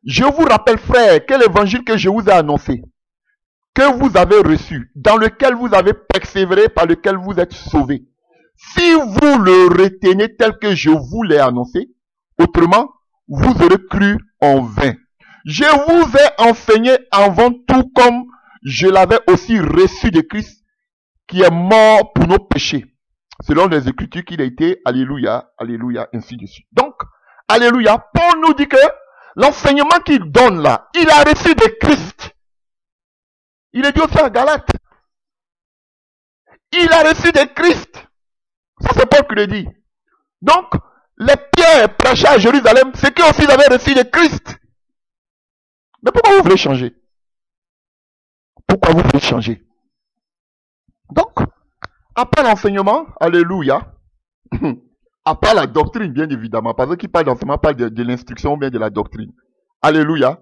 Je vous rappelle, frères, que l'évangile que je vous ai annoncé, que vous avez reçu, dans lequel vous avez persévéré, par lequel vous êtes sauvés, si vous le retenez tel que je vous l'ai annoncé, autrement, vous aurez cru en vain. Je vous ai enseigné avant tout comme je l'avais aussi reçu de Christ, qui est mort pour nos péchés, selon les Écritures qu'il a été, alléluia, alléluia, ainsi de suite. Donc, alléluia, Paul nous dit que l'enseignement qu'il donne là, il a reçu de Christ. Il est dit aussi à Galates. Il a reçu de Christ. Ça c'est Paul qui le dit. Donc, les pierres prêchées à Jérusalem, c'est qu'eux aussi ils avaient reçu de Christ. Mais pourquoi vous voulez changer? Pourquoi vous voulez changer? Donc, après l'enseignement, alléluia, après la doctrine, bien évidemment, parce qu'il parle d'enseignement, parle de l'instruction ou bien de la doctrine. Alléluia,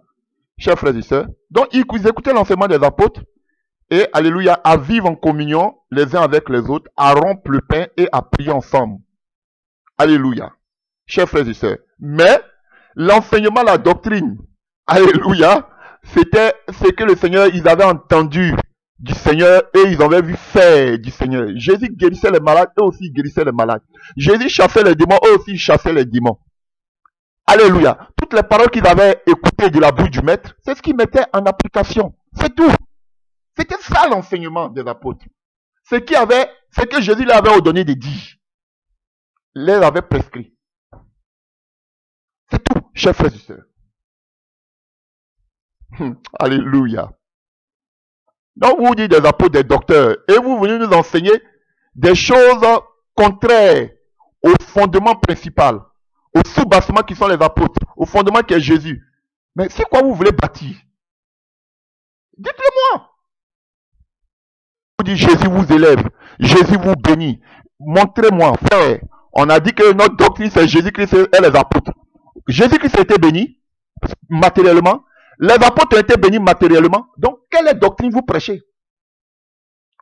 chers frères et sœurs. Donc, ils écoutaient l'enseignement des apôtres et, alléluia, à vivre en communion les uns avec les autres, à rompre le pain et à prier ensemble. Alléluia, chers frères et sœurs. Mais, l'enseignement, la doctrine, alléluia, c'était ce que le Seigneur, ils avaient entendu du Seigneur et ils avaient vu faire du Seigneur. Jésus guérissait les malades, eux aussi guérissaient les malades. Jésus chassait les démons, eux aussi chassaient les démons. Alléluia. Toutes les paroles qu'ils avaient écoutées de la bouche du maître, c'est ce qu'ils mettaient en application. C'est tout. C'était ça l'enseignement des apôtres. Ce que Jésus leur avait ordonné de dire, les avait prescrit. C'est tout, chers frères et sœurs. Alléluia. Donc vous dites des apôtres, des docteurs, et vous venez nous enseigner des choses contraires au fondement principal, au sous-bassement qui sont les apôtres, au fondement qui est Jésus. Mais c'est quoi vous voulez bâtir? Dites-le-moi. Vous dites Jésus vous élève, Jésus vous bénit. Montrez-moi, frère. On a dit que notre doctrine c'est Jésus-Christ et les apôtres. Jésus-Christ a été béni matériellement. Les apôtres ont été bénis matériellement. Donc, quelle doctrine vous prêchez?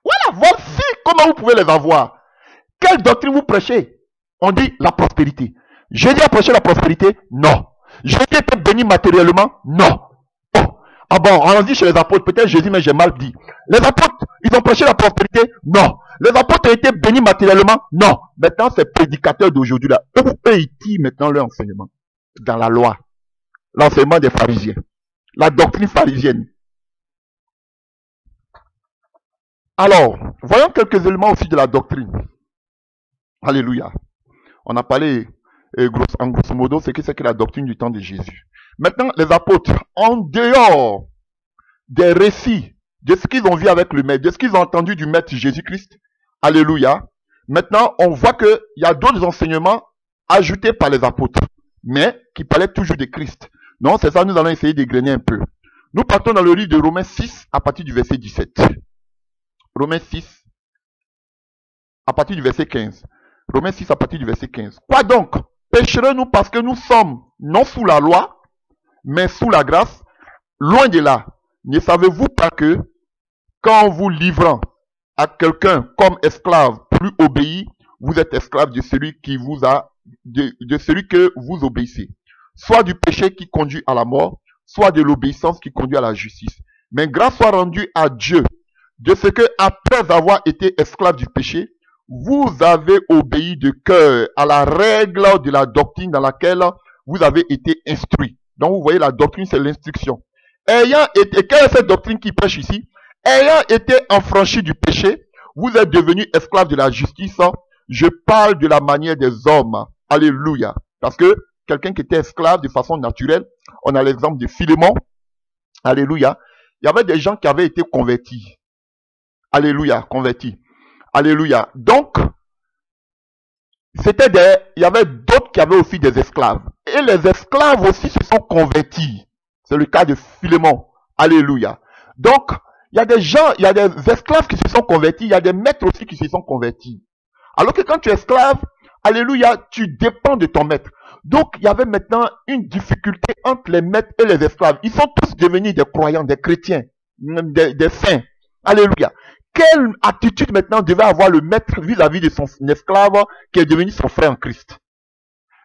Voilà, voici comment vous pouvez les avoir. Quelle doctrine vous prêchez? On dit la prospérité. Jésus a prêché la prospérité? Non. Jésus a été béni matériellement? Non. Oh. Ah bon, on dit chez les apôtres, peut-être Jésus, mais j'ai mal dit. Les apôtres, ils ont prêché la prospérité? Non. Les apôtres ont été bénis matériellement? Non. Maintenant, ces prédicateurs d'aujourd'hui là, eux ils tirent maintenant leur enseignement dans la loi. L'enseignement des pharisiens. La doctrine pharisienne. Alors, voyons quelques éléments aussi de la doctrine. Alléluia. On a parlé en grosso modo ce que c'est que la doctrine du temps de Jésus. Maintenant, les apôtres, en dehors des récits de ce qu'ils ont vu avec le Maître, de ce qu'ils ont entendu du Maître Jésus-Christ, alléluia, maintenant on voit qu'il y a d'autres enseignements ajoutés par les apôtres, mais qui parlaient toujours de Christ. Non, c'est ça, nous allons essayer d'égrener un peu. Nous partons dans le livre de Romains 6 à partir du verset 17. Romains 6 à partir du verset 15. Romains 6 à partir du verset 15. Quoi donc? Pécherons-nous parce que nous sommes non sous la loi, mais sous la grâce? Loin de là. Ne savez-vous pas que quand vous livrant à quelqu'un comme esclave plus obéi, vous êtes esclave de celui qui vous a, de celui que vous obéissez, soit du péché qui conduit à la mort, soit de l'obéissance qui conduit à la justice. Mais grâce soit rendue à Dieu de ce que, après avoir été esclave du péché, vous avez obéi de cœur à la règle de la doctrine dans laquelle vous avez été instruit. Donc vous voyez, la doctrine, c'est l'instruction. Ayant été, quelle est cette doctrine qui prêche ici? Ayant été affranchi du péché, vous êtes devenu esclave de la justice. Je parle de la manière des hommes. Alléluia. Parce que quelqu'un qui était esclave de façon naturelle, on a l'exemple de Philémon. Alléluia. Il y avait des gens qui avaient été convertis. Alléluia, convertis. Alléluia. Donc, il y avait d'autres qui avaient aussi des esclaves. Et les esclaves aussi se sont convertis. C'est le cas de Philémon. Alléluia. Donc, il y a des gens, il y a des esclaves qui se sont convertis, il y a des maîtres aussi qui se sont convertis. Alors que quand tu es esclave, alléluia, tu dépends de ton maître. Donc, il y avait maintenant une difficulté entre les maîtres et les esclaves. Ils sont tous devenus des croyants, des chrétiens, des saints. Alléluia. Quelle attitude maintenant devait avoir le maître vis-à-vis de son esclave qui est devenu son frère en Christ?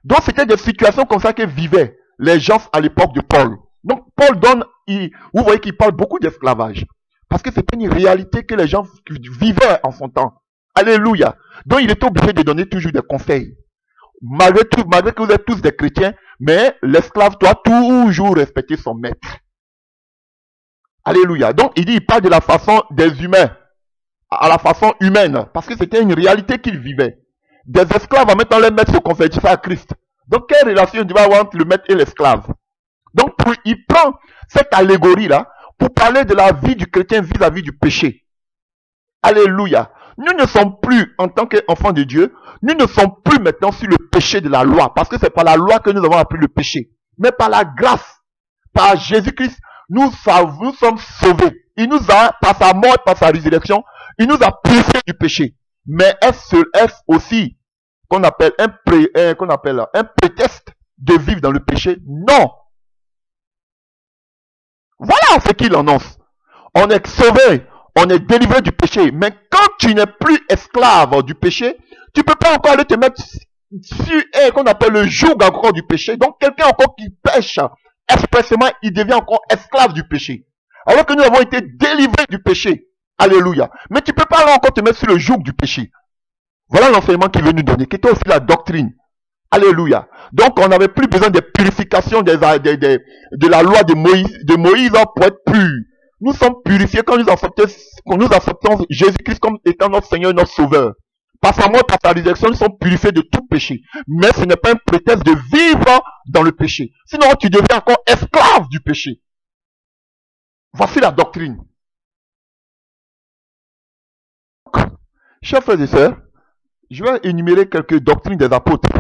Donc, c'était des situations comme ça que vivaient les gens à l'époque de Paul. Donc, Paul donne, vous voyez qu'il parle beaucoup d'esclavage. Parce que c'était une réalité que les gens vivaient en son temps. Alléluia. Donc, il est obligé de donner toujours des conseils. Malgré que vous êtes tous des chrétiens, mais l'esclave doit toujours respecter son maître. Alléluia. Donc, il parle de la façon des humains, à la façon humaine, parce que c'était une réalité qu'ils vivaient. Des esclaves, en mettant les maîtres se convertissaient à Christ. Donc, quelle relation il va avoir entre le maître et l'esclave? Donc, il prend cette allégorie-là pour parler de la vie du chrétien vis-à-vis du péché. Alléluia. Nous ne sommes plus, en tant qu'enfants de Dieu, nous ne sommes plus maintenant sur le péché de la loi, parce que c'est par la loi que nous avons appris le péché. Mais par la grâce, par Jésus-Christ, nous sommes sauvés. Il nous a, par sa mort, par sa résurrection, il nous a purifiés du péché. Mais est-ce aussi qu'on appelle un prétexte de vivre dans le péché? Non. Voilà ce qu'il annonce. On est sauvé, on est délivré du péché. Mais quand tu n'es plus esclave du péché, tu ne peux pas encore aller te mettre sur qu'on appelle le joug encore du péché. Donc quelqu'un encore qui pêche expressément, il devient encore esclave du péché. Alors que nous avons été délivrés du péché. Alléluia. Mais tu ne peux pas encore te mettre sur le joug du péché. Voilà l'enseignement qu'il veut nous donner, qui était aussi la doctrine. Alléluia. Donc, on n'avait plus besoin de purification de la loi de Moïse pour être pur. Nous sommes purifiés quand nous acceptons Jésus-Christ comme étant notre Seigneur et notre Sauveur. Par sa mort, par sa résurrection, nous sommes purifiés de tout péché. Mais ce n'est pas un prétexte de vivre dans le péché. Sinon, tu deviens encore esclave du péché. Voici la doctrine. Chers frères et sœurs, je vais énumérer quelques doctrines des apôtres,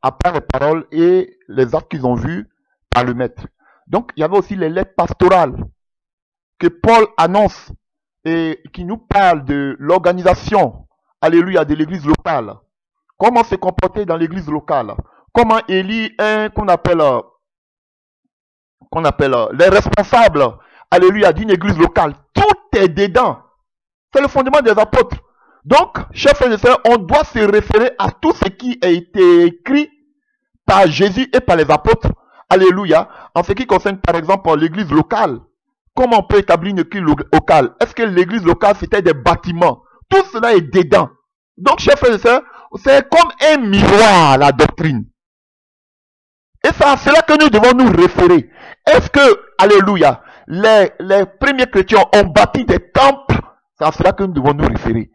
après les paroles et les actes qu'ils ont vus par le maître. Donc, il y avait aussi les lettres pastorales que Paul annonce et qui nous parlent de l'organisation, alléluia, de l'église locale. Comment se comporter dans l'église locale. Comment élire qu'on appelle les responsables, alléluia, d'une église locale. Tout est dedans. C'est le fondement des apôtres. Donc, chers frères et sœurs, on doit se référer à tout ce qui a été écrit par Jésus et par les apôtres. Alléluia. En ce qui concerne, par exemple, l'église locale. Comment on peut établir une église locale? Est-ce que l'église locale, c'était des bâtiments Tout cela est dedans. Donc, chers frères et sœurs, c'est comme un miroir, la doctrine. Et c'est à cela que nous devons nous référer. Est-ce que, alléluia, les premiers chrétiens ont bâti des temples? C'est à cela que nous devons nous référer.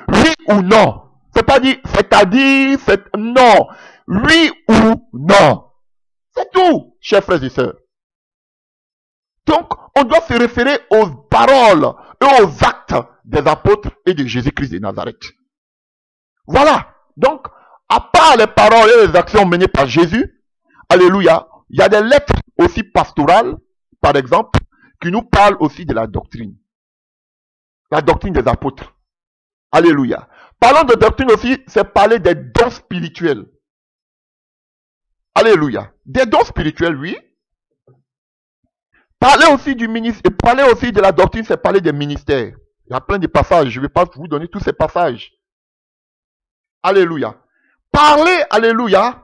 Oui ou non? C'est pas dit, c'est-à-dire, non. Oui ou non? C'est tout, chers frères et sœurs. Donc, on doit se référer aux paroles et aux actes des apôtres et de Jésus-Christ de Nazareth. Voilà. Donc, à part les paroles et les actions menées par Jésus, alléluia, il y a des lettres aussi pastorales, par exemple, qui nous parlent aussi de la doctrine. La doctrine des apôtres. Alléluia. Parlons de doctrine aussi, c'est parler des dons spirituels. Alléluia. Des dons spirituels, oui. Parler aussi du ministère, parler aussi de la doctrine, c'est parler des ministères. Il y a plein de passages, je ne vais pas vous donner tous ces passages. Alléluia. Parler, alléluia,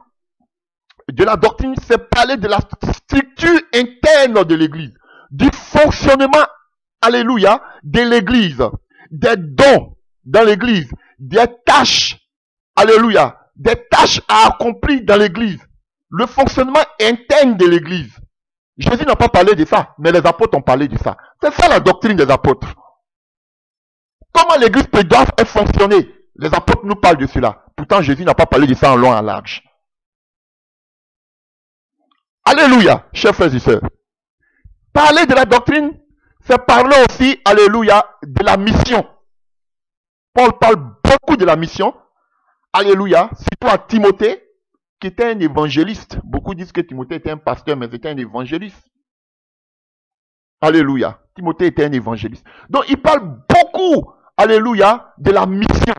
de la doctrine, c'est parler de la structure interne de l'église, du fonctionnement, alléluia, de l'église, des dons dans l'église, des tâches, alléluia, des tâches à accomplir dans l'église, le fonctionnement interne de l'église. Jésus n'a pas parlé de ça, mais les apôtres ont parlé de ça. C'est ça la doctrine des apôtres. Comment l'église peut fonctionner? Les apôtres nous parlent de cela. Pourtant, Jésus n'a pas parlé de ça en long et en large. Alléluia, chers frères et sœurs. Parler de la doctrine, c'est parler aussi, alléluia, de la mission. Paul parle beaucoup de la mission. Alléluia, surtout à Timothée, qui était un évangéliste. Beaucoup disent que Timothée était un pasteur, mais c'était un évangéliste. Alléluia. Timothée était un évangéliste. Donc, il parle beaucoup, alléluia, de la mission.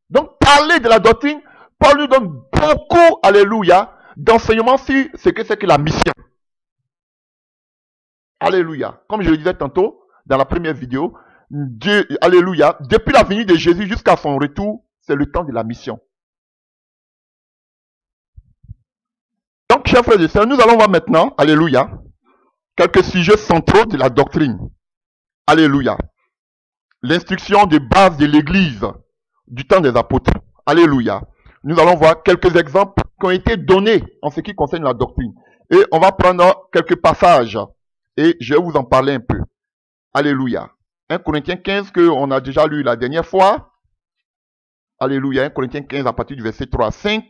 Donc, parler de la doctrine, Paul nous donne beaucoup, alléluia, d'enseignements sur ce que c'est que la mission. Alléluia. Comme je le disais tantôt, dans la première vidéo, Dieu, alléluia, depuis la venue de Jésus jusqu'à son retour, c'est le temps de la mission. Donc, chers frères et sœurs, nous allons voir maintenant, alléluia, quelques sujets centraux de la doctrine. Alléluia. L'instruction de base de l'église du temps des apôtres. Alléluia. Nous allons voir quelques exemples qui ont été donnés en ce qui concerne la doctrine. Et on va prendre quelques passages et je vais vous en parler un peu. Alléluia. 1 Corinthiens 15 qu'on a déjà lu la dernière fois. Alléluia. 1 Corinthiens 15 à partir du verset 3 à 5.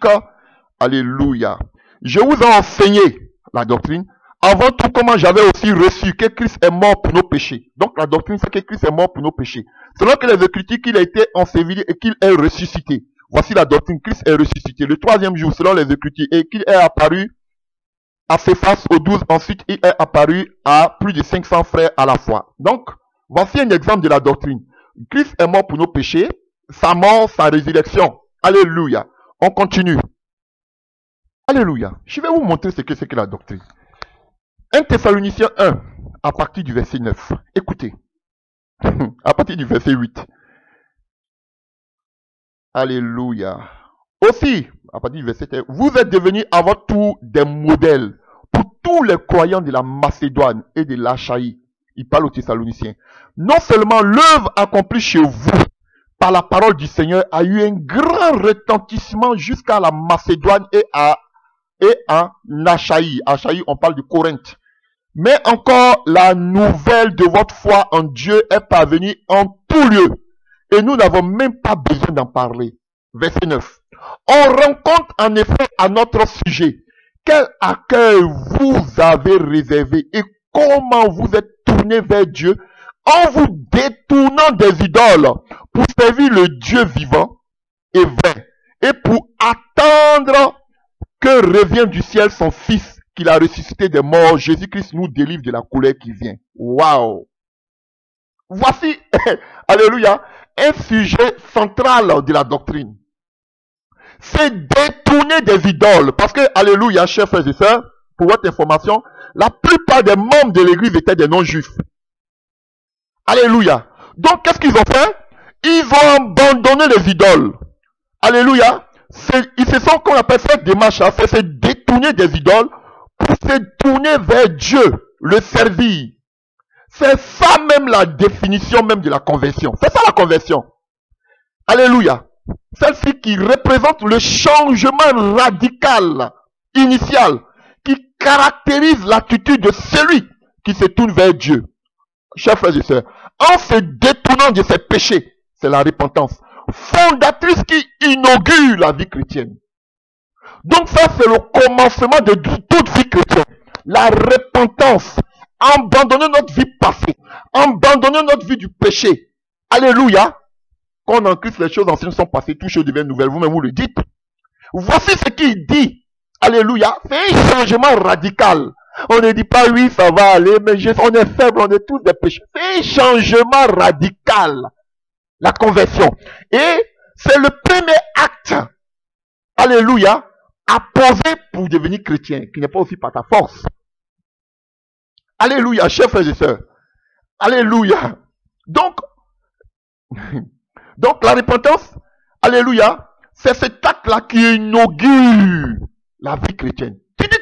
Alléluia. Je vous ai enseigné la doctrine. Avant tout, comment j'avais aussi reçu que Christ est mort pour nos péchés. Donc la doctrine, c'est que Christ est mort pour nos péchés. Selon que les Écritures, qu'il a été enseveli et qu'il est ressuscité. Voici la doctrine, Christ est ressuscité. Le troisième jour, selon les Écritures, et qu'il est apparu à Céphas aux 12. Ensuite, il est apparu à plus de 500 frères à la fois. Donc, voici un exemple de la doctrine. Christ est mort pour nos péchés. Sa mort, sa résurrection. Alléluia. On continue. Alléluia. Je vais vous montrer ce que c'est que la doctrine. 1 Thessaloniciens 1, à partir du verset 9. Écoutez. À partir du verset 8. Alléluia. Aussi, à partir du verset 1, vous êtes devenus à votre tour des modèles pour tous les croyants de la Macédoine et de l'Achaïe. Il parle aux Thessaloniciens. Non seulement l'œuvre accomplie chez vous par la parole du Seigneur a eu un grand retentissement jusqu'à la Macédoine et en Achaïe. Achaïe, on parle de Corinthe. Mais encore, la nouvelle de votre foi en Dieu est parvenue en tout lieu. Et nous n'avons même pas besoin d'en parler. Verset 9. On rencontre en effet à notre sujet quel accueil vous avez réservé et comment vous êtes tourné vers Dieu en vous détournant des idoles pour servir le Dieu vivant et vrai et pour attendre que revienne du ciel son Fils qu'il a ressuscité des morts. Jésus-Christ nous délivre de la colère qui vient. Waouh! Voici, alléluia, un sujet central de la doctrine. C'est détourner des idoles. Parce que, alléluia, chers frères et sœurs, pour votre information, la plupart des membres de l'église étaient des non-juifs. Alléluia. Donc, qu'est-ce qu'ils ont fait? Ils ont abandonné les idoles. Alléluia. Ils se sont, qu'on appelle cette démarche, c'est se détourner des idoles pour se tourner vers Dieu, le servir. C'est ça même la définition même de la conversion. C'est ça la conversion. Alléluia. Celle-ci qui représente le changement radical, initial, qui caractérise l'attitude de celui qui se tourne vers Dieu. Chers frères et sœurs, en se détournant de ses péchés, c'est la repentance fondatrice qui inaugure la vie chrétienne. Donc ça, c'est le commencement de toute vie chrétienne. La repentance, abandonner notre vie passée, abandonner notre vie du péché. Alléluia. Quand en Christ les choses anciennes sont passées, toutes choses deviennent nouvelles. Vous-même vous le dites. Voici ce qu'il dit. Alléluia. C'est un changement radical. On ne dit pas oui, ça va aller, mais on est faible, on est tous des pécheurs. C'est un changement radical. La conversion. Et c'est le premier acte. Alléluia. À poser pour devenir chrétien, qui n'est pas aussi par ta force. Alléluia, chers frères et sœurs. Alléluia. Donc la repentance, alléluia, c'est cet acte-là qui inaugure la vie chrétienne. Tu dis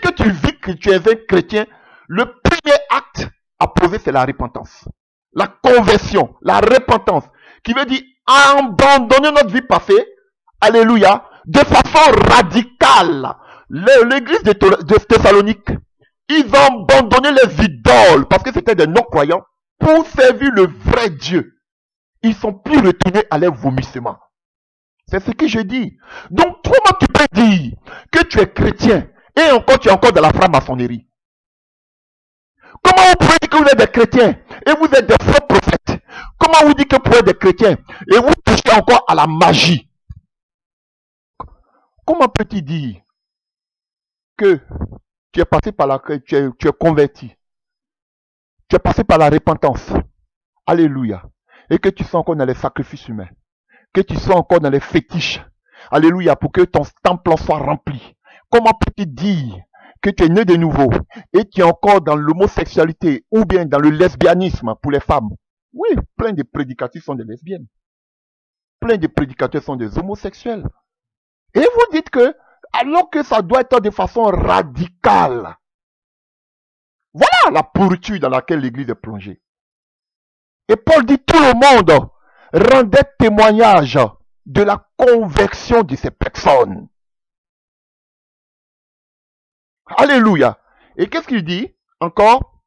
que tu es un chrétien, le premier acte à poser, c'est la repentance. La conversion, la repentance, qui veut dire abandonner notre vie passée, alléluia, de façon radicale. L'église de Thessalonique, ils ont abandonné les idoles, parce que c'était des non-croyants, pour servir le vrai Dieu. Ils sont plus retournés à leurs vomissements. C'est ce que je dis. Donc, comment tu peux dire que tu es chrétien et encore tu es encore dans la franc-maçonnerie? Comment vous pouvez dire que vous êtes des chrétiens et vous êtes des faux prophètes? Comment vous dites que vous êtes des chrétiens et vous touchez encore à la magie? Comment peux-tu dire que tu es passé par tu es converti, tu es passé par la repentance, alléluia, et que tu sois encore dans les sacrifices humains, que tu sois encore dans les fétiches, alléluia, pour que ton temple soit rempli? Comment peux-tu dire que tu es né de nouveau et tu es encore dans l'homosexualité ou bien dans le lesbianisme pour les femmes? Oui, plein de prédicateurs sont des lesbiennes, plein de prédicateurs sont des homosexuels. Et vous dites que, alors que ça doit être de façon radicale, voilà la pourriture dans laquelle l'Église est plongée. Et Paul dit, tout le monde rendait témoignage de la conversion de ces personnes. Alléluia. Et qu'est-ce qu'il dit encore?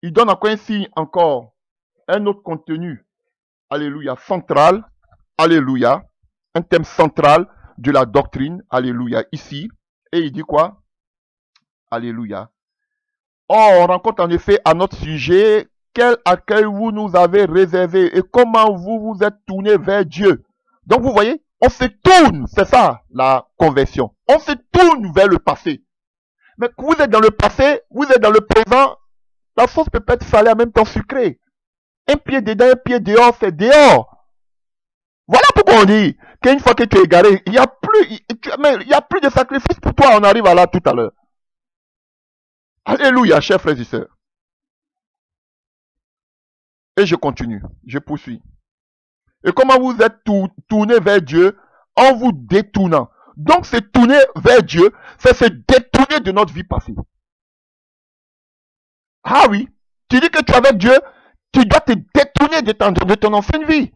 Il donne encore un signe, encore un autre contenu. Alléluia, central. Alléluia. Un thème central de la doctrine, alléluia, ici. Et il dit quoi? Alléluia. On rencontre en effet à notre sujet quel accueil vous nous avez réservé et comment vous vous êtes tourné vers Dieu. Donc vous voyez, on se tourne, c'est ça la conversion. On se tourne vers le passé. Mais vous êtes dans le passé, vous êtes dans le présent, la sauce peut être salée en même temps sucrée. Un pied dedans, un pied dehors, c'est dehors. Voilà pourquoi on dit qu'une fois que tu es égaré, il n'y a plus de sacrifice pour toi. On arrive à là tout à l'heure. Alléluia, chers frères et sœurs. Et je continue, je poursuis. Et comment vous êtes tourné vers Dieu en vous détournant. Donc se tourner vers Dieu, c'est se détourner de notre vie passée. Ah oui, tu dis que tu es avec Dieu, tu dois te détourner de ton ancienne vie.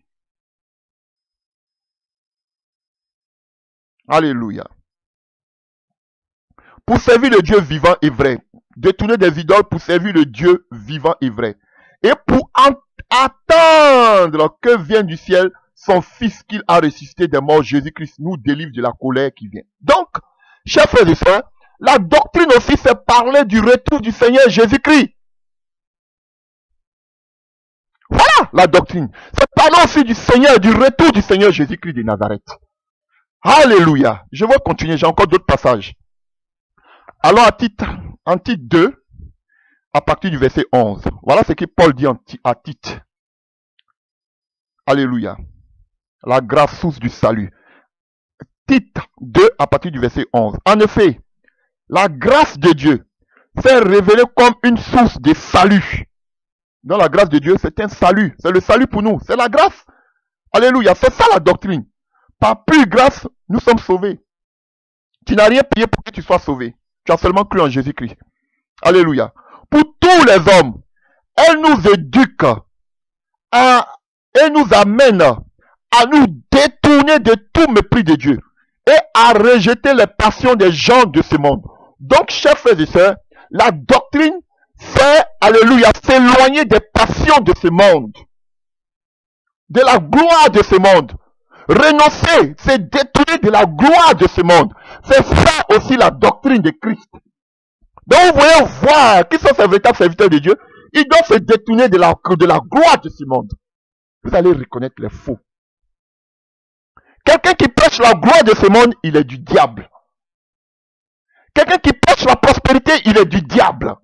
Alléluia. Pour servir le Dieu vivant et vrai. Détourner des idoles pour servir le Dieu vivant et vrai. Et pour attendre que vienne du ciel son Fils qu'il a ressuscité des morts, Jésus-Christ, nous délivre de la colère qui vient. Donc, chers frères et sœurs, la doctrine aussi, c'est parler du retour du Seigneur Jésus-Christ. Voilà la doctrine. C'est parler aussi du Seigneur, du retour du Seigneur Jésus-Christ de Nazareth. Alléluia. Je vais continuer, j'ai encore d'autres passages. Alors, en titre 2, à partir du verset 11. Voilà ce que Paul dit à Tite. Alléluia. La grâce source du salut. Tite 2, à partir du verset 11. En effet, la grâce de Dieu s'est révélée comme une source de salut. Dans la grâce de Dieu, c'est un salut. C'est le salut pour nous. C'est la grâce. Alléluia. C'est ça la doctrine. Par plus grâce, nous sommes sauvés. Tu n'as rien payé pour que tu sois sauvé. Tu as seulement cru en Jésus-Christ. Alléluia. Pour tous les hommes, elle nous éduque et nous amène à nous détourner de tout mépris de Dieu et à rejeter les passions des gens de ce monde. Donc, chers frères et sœurs, la doctrine, c'est, alléluia, s'éloigner des passions de ce monde, de la gloire de ce monde. Renoncer, c'est détourner de la gloire de ce monde. C'est ça aussi la doctrine de Christ. Donc, vous voyez voir qui sont ces véritables serviteurs de Dieu. Ils doivent se détourner de la gloire de ce monde. Vous allez reconnaître les faux. Quelqu'un qui prêche la gloire de ce monde, il est du diable. Quelqu'un qui prêche la prospérité, il est du diable.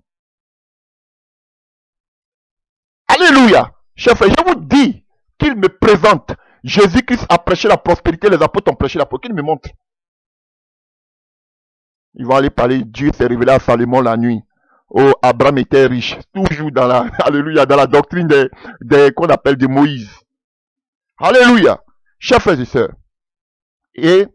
Alléluia. Chers frères, je vous dis qu'il me présente. Jésus-Christ a prêché la prospérité, les apôtres ont prêché la prospérité. Qu'il me montre. Ils vont aller parler, Dieu s'est révélé à Salomon la nuit. Oh, Abraham était riche. Toujours dans la, alléluia, dans la doctrine qu'on appelle de Moïse. Alléluia. Chers frères et sœurs. Et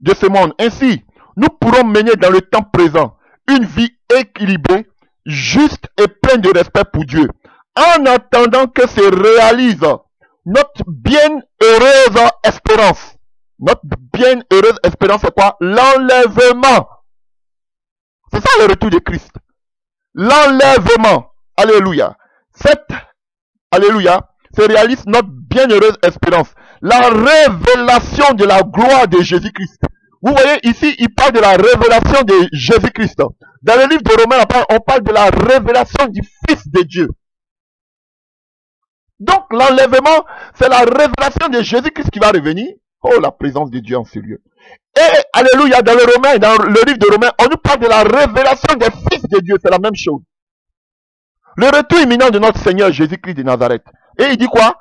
de ce monde. Ainsi, nous pourrons mener dans le temps présent une vie équilibrée, juste et pleine de respect pour Dieu, en attendant que se réalise notre bienheureuse espérance. Notre bienheureuse espérance, c'est quoi? L'enlèvement. C'est ça le retour de Christ. L'enlèvement. Alléluia. Alléluia, se réalise notre bienheureuse espérance. La révélation de la gloire de Jésus-Christ. Vous voyez, ici, il parle de la révélation de Jésus-Christ. Dans le livre de Romains, on parle de la révélation du Fils de Dieu. Donc, l'enlèvement, c'est la révélation de Jésus-Christ qui va revenir. Oh, la présence de Dieu en ce lieu. Et, alléluia, dans le livre de Romains, on nous parle de la révélation des fils de Dieu. C'est la même chose. Le retour imminent de notre Seigneur Jésus-Christ de Nazareth. Et il dit quoi?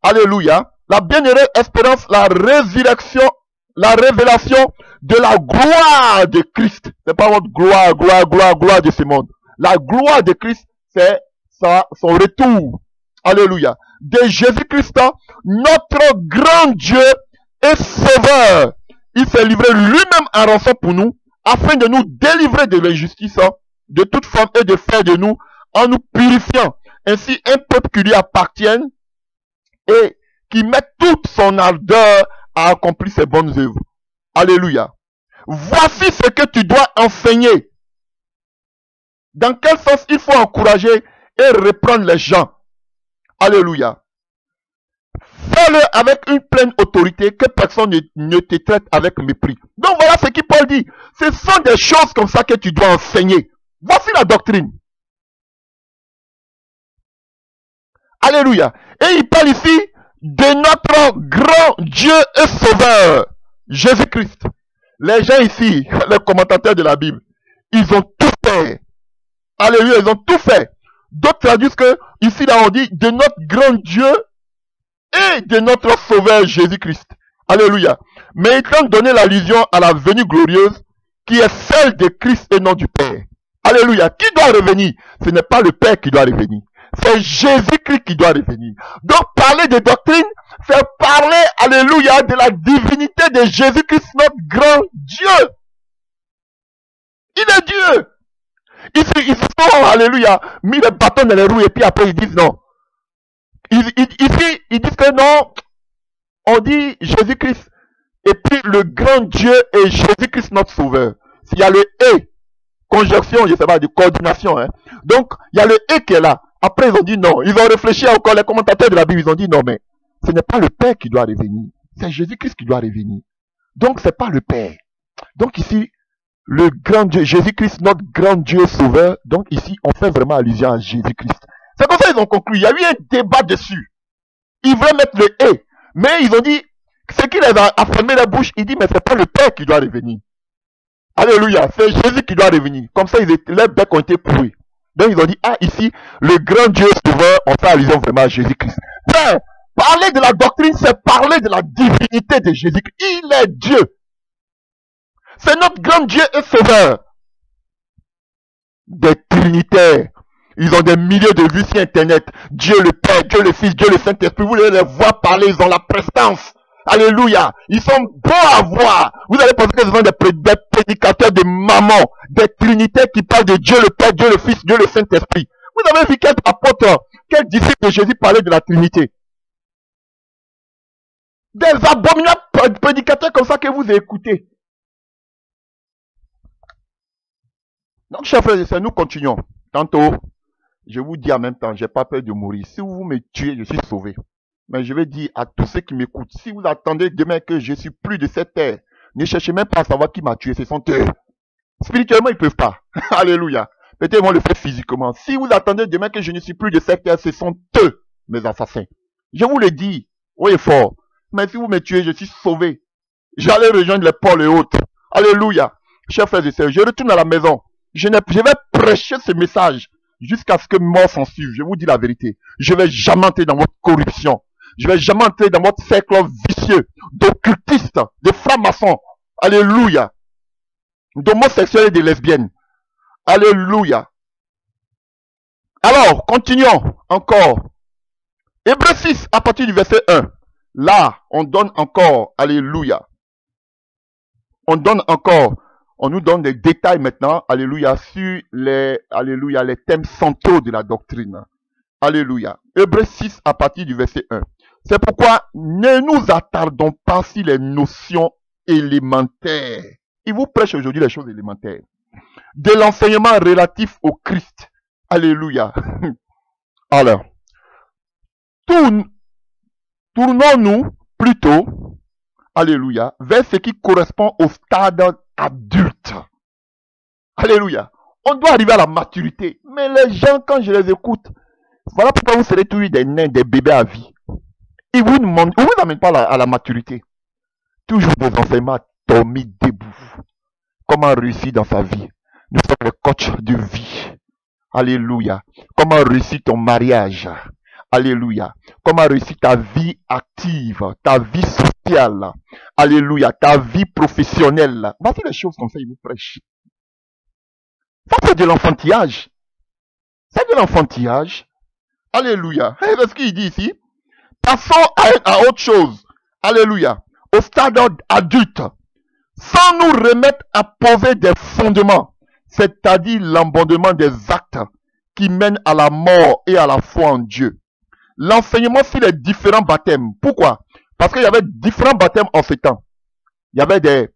Alléluia. La bienheureuse espérance, la résurrection, la révélation de la gloire de Christ. C'est pas votre gloire de ce monde. La gloire de Christ, c'est son retour. Alléluia. De Jésus-Christ, notre grand Dieu et Sauveur. Il s'est livré lui-même en rançon pour nous, afin de nous délivrer de l'injustice, de toute forme et de faire de nous, en nous purifiant. Ainsi, un peuple qui lui appartienne et qui met toute son ardeur à accomplir ses bonnes œuvres. Alléluia. Voici ce que tu dois enseigner. Dans quel sens il faut encourager et reprendre les gens. Alléluia. Fais-le avec une pleine autorité, que personne ne te traite avec mépris. Donc voilà ce que Paul dit. Ce sont des choses comme ça que tu dois enseigner. Voici la doctrine. Alléluia. Et il parle ici de notre grand Dieu et Sauveur, Jésus-Christ. Les gens ici, les commentateurs de la Bible, ils ont tout fait. Alléluia, ils ont tout fait. D'autres traduisent que, ici là on dit, de notre grand Dieu et de notre Sauveur Jésus-Christ. Alléluia. Mais ils tentent de donner l'allusion à la venue glorieuse qui est celle de Christ et non du Père. Alléluia. Qui doit revenir? Ce n'est pas le Père qui doit revenir. C'est Jésus-Christ qui doit revenir. Donc parler de doctrine, c'est parler, alléluia, de la divinité de Jésus-Christ, notre grand Dieu. Il est Dieu. Ils se sont, alléluia, mis les bâtons dans les roues et puis après ils disent non. Ici, ils disent que non, on dit Jésus-Christ et puis le grand Dieu et Jésus-Christ notre Sauveur. Il y a le et, conjonction, je sais pas, de coordination. Hein. Donc, il y a le et qui est là. Après, ils ont dit non. Ils ont réfléchi encore, les commentateurs de la Bible, ils ont dit non, mais ce n'est pas le Père qui doit revenir. C'est Jésus-Christ qui doit revenir. Donc, c'est pas le Père. Donc, ici, le grand Dieu, Jésus-Christ, notre grand Dieu sauveur. Donc, ici, on fait vraiment allusion à Jésus-Christ. C'est comme ça qu'ils ont conclu. Il y a eu un débat dessus. Ils voulaient mettre le et. Mais ils ont dit, ce qui les a fermé la bouche, ils disent, mais c'est pas le Père qui doit revenir. Alléluia. C'est Jésus qui doit revenir. Comme ça, les becs ont été coués. Donc ils ont dit, ah ici, le grand Dieu sauveur, on fait allusion vraiment à Jésus-Christ. Frère, parler de la doctrine, c'est parler de la divinité de Jésus-Christ. Il est Dieu. C'est notre grand Dieu et sauveur. Des trinitaires. Ils ont des milliers de vues sur Internet. Dieu le Père, Dieu le Fils, Dieu le Saint-Esprit. Vous les voir parler, ils ont la prestance. Alléluia. Ils sont beaux à voir. Vous allez penser que ce sont des prédicateurs de maman, des trinitaires qui parlent de Dieu le Père, Dieu le Fils, Dieu le Saint-Esprit. Vous avez vu quel apôtre, quel disciple de Jésus parlait de la Trinité? Des abominables prédicateurs comme ça que vous écoutez. Donc, chers frères et sœurs, nous continuons. Tantôt, je vous dis en même temps, j'ai pas peur de mourir. Si vous me tuez, je suis sauvé. Mais je vais dire à tous ceux qui m'écoutent, si vous attendez demain que je suis plus de cette terre, ne cherchez même pas à savoir qui m'a tué, ce sont eux. Spirituellement, ils ne peuvent pas. Alléluia. Peut-être ils vont le faire physiquement. Si vous attendez demain que je ne suis plus de cette terre, ce sont eux, mes assassins. Je vous le dis, oui et fort. Mais si vous me tuez, je suis sauvé. J'allais rejoindre les pôles et autres. Alléluia. Chers frères et sœurs, je retourne à la maison. Je vais prêcher ce message jusqu'à ce que mort s'en suive. Je vous dis la vérité. Je ne vais jamais entrer dans votre corruption. Je ne vais jamais entrer dans votre cercle vicieux d'occultistes, de francs-maçons. Alléluia. D'homosexuels et de lesbiennes. Alléluia. Alors, continuons encore. Hébreux 6, à partir du verset 1. Là, on donne encore, alléluia. On nous donne des détails maintenant, alléluia, sur les thèmes centraux de la doctrine. Alléluia. Hébreux 6, à partir du verset 1. C'est pourquoi ne nous attardons pas sur les notions élémentaires. Il vous prêche aujourd'hui les choses élémentaires. De l'enseignement relatif au Christ. Alléluia. Alors, tournons-nous plutôt, alléluia, vers ce qui correspond au stade adulte. Alléluia. On doit arriver à la maturité. Mais les gens, quand je les écoute, voilà pourquoi vous serez toujours des nains, des bébés à vie. Ils vous amènent pas à la maturité. Toujours des enseignements dormis debout. Comment réussir dans sa vie. Nous sommes les coachs de vie. Alléluia. Comment réussir ton mariage. Alléluia. Comment réussir ta vie active, ta vie sociale. Alléluia. Ta vie professionnelle. Voici les choses comme ça, il vous prêche. Ça, c'est de l'enfantillage. C'est de l'enfantillage. Alléluia. C'est ce qu'il dit ici. Passons à autre chose. Alléluia. Au stade adulte. Sans nous remettre à poser des fondements. C'est-à-dire l'abandonnement des actes qui mènent à la mort et à la foi en Dieu. L'enseignement sur les différents baptêmes. Pourquoi? Parce qu'il y avait différents baptêmes en ce temps. Il y avait des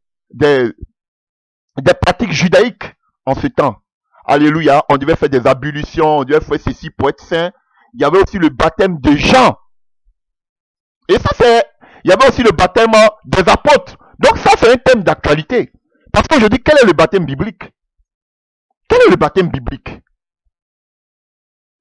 pratiques judaïques en ce temps. Alléluia. On devait faire des ablutions, on devait faire ceci pour être saint. Il y avait aussi le baptême de Jean. Et ça, il y avait aussi le baptême des apôtres. Donc ça, c'est un thème d'actualité. Parce que je dis, quel est le baptême biblique? Quel est le baptême biblique?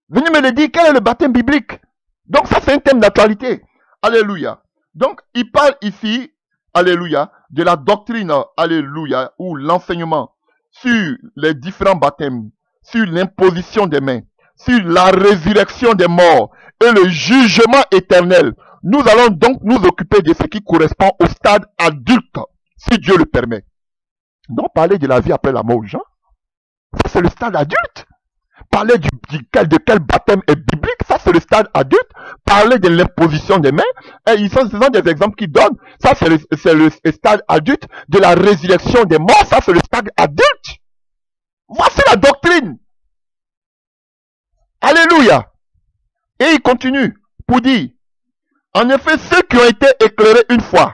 Venez me le dire, quel est le baptême biblique? Donc ça, c'est un thème d'actualité. Alléluia. Donc, il parle ici, alléluia, de la doctrine, alléluia, ou l'enseignement sur les différents baptêmes, sur l'imposition des mains, sur la résurrection des morts et le jugement éternel. Nous allons donc nous occuper de ce qui correspond au stade adulte, si Dieu le permet. Donc, parler de la vie après la mort aux gens, ça c'est le stade adulte. Parler de quel baptême est biblique, ça c'est le stade adulte. Parler de l'imposition des mains, et ce sont des exemples qu'ils donnent. Ça c'est le stade adulte. De la résurrection des morts, ça c'est le stade adulte. Voici la doctrine. Alléluia. Et il continue pour dire, en effet, ceux qui ont été éclairés une fois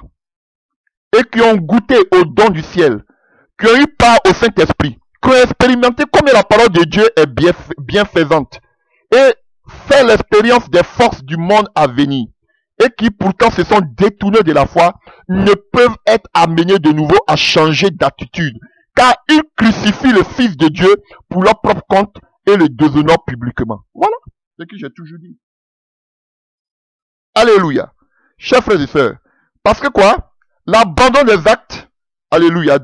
et qui ont goûté au don du ciel, qui ont eu part au Saint-Esprit, qui ont expérimenté combien la parole de Dieu est bienfaisante et fait l'expérience des forces du monde à venir et qui pourtant se sont détournés de la foi, ne peuvent être amenés de nouveau à changer d'attitude, car ils crucifient le Fils de Dieu pour leur propre compte et le déshonorent publiquement. Voilà ce que j'ai toujours dit. Alléluia. Chers frères et sœurs, parce que quoi? L'abandon des actes, alléluia,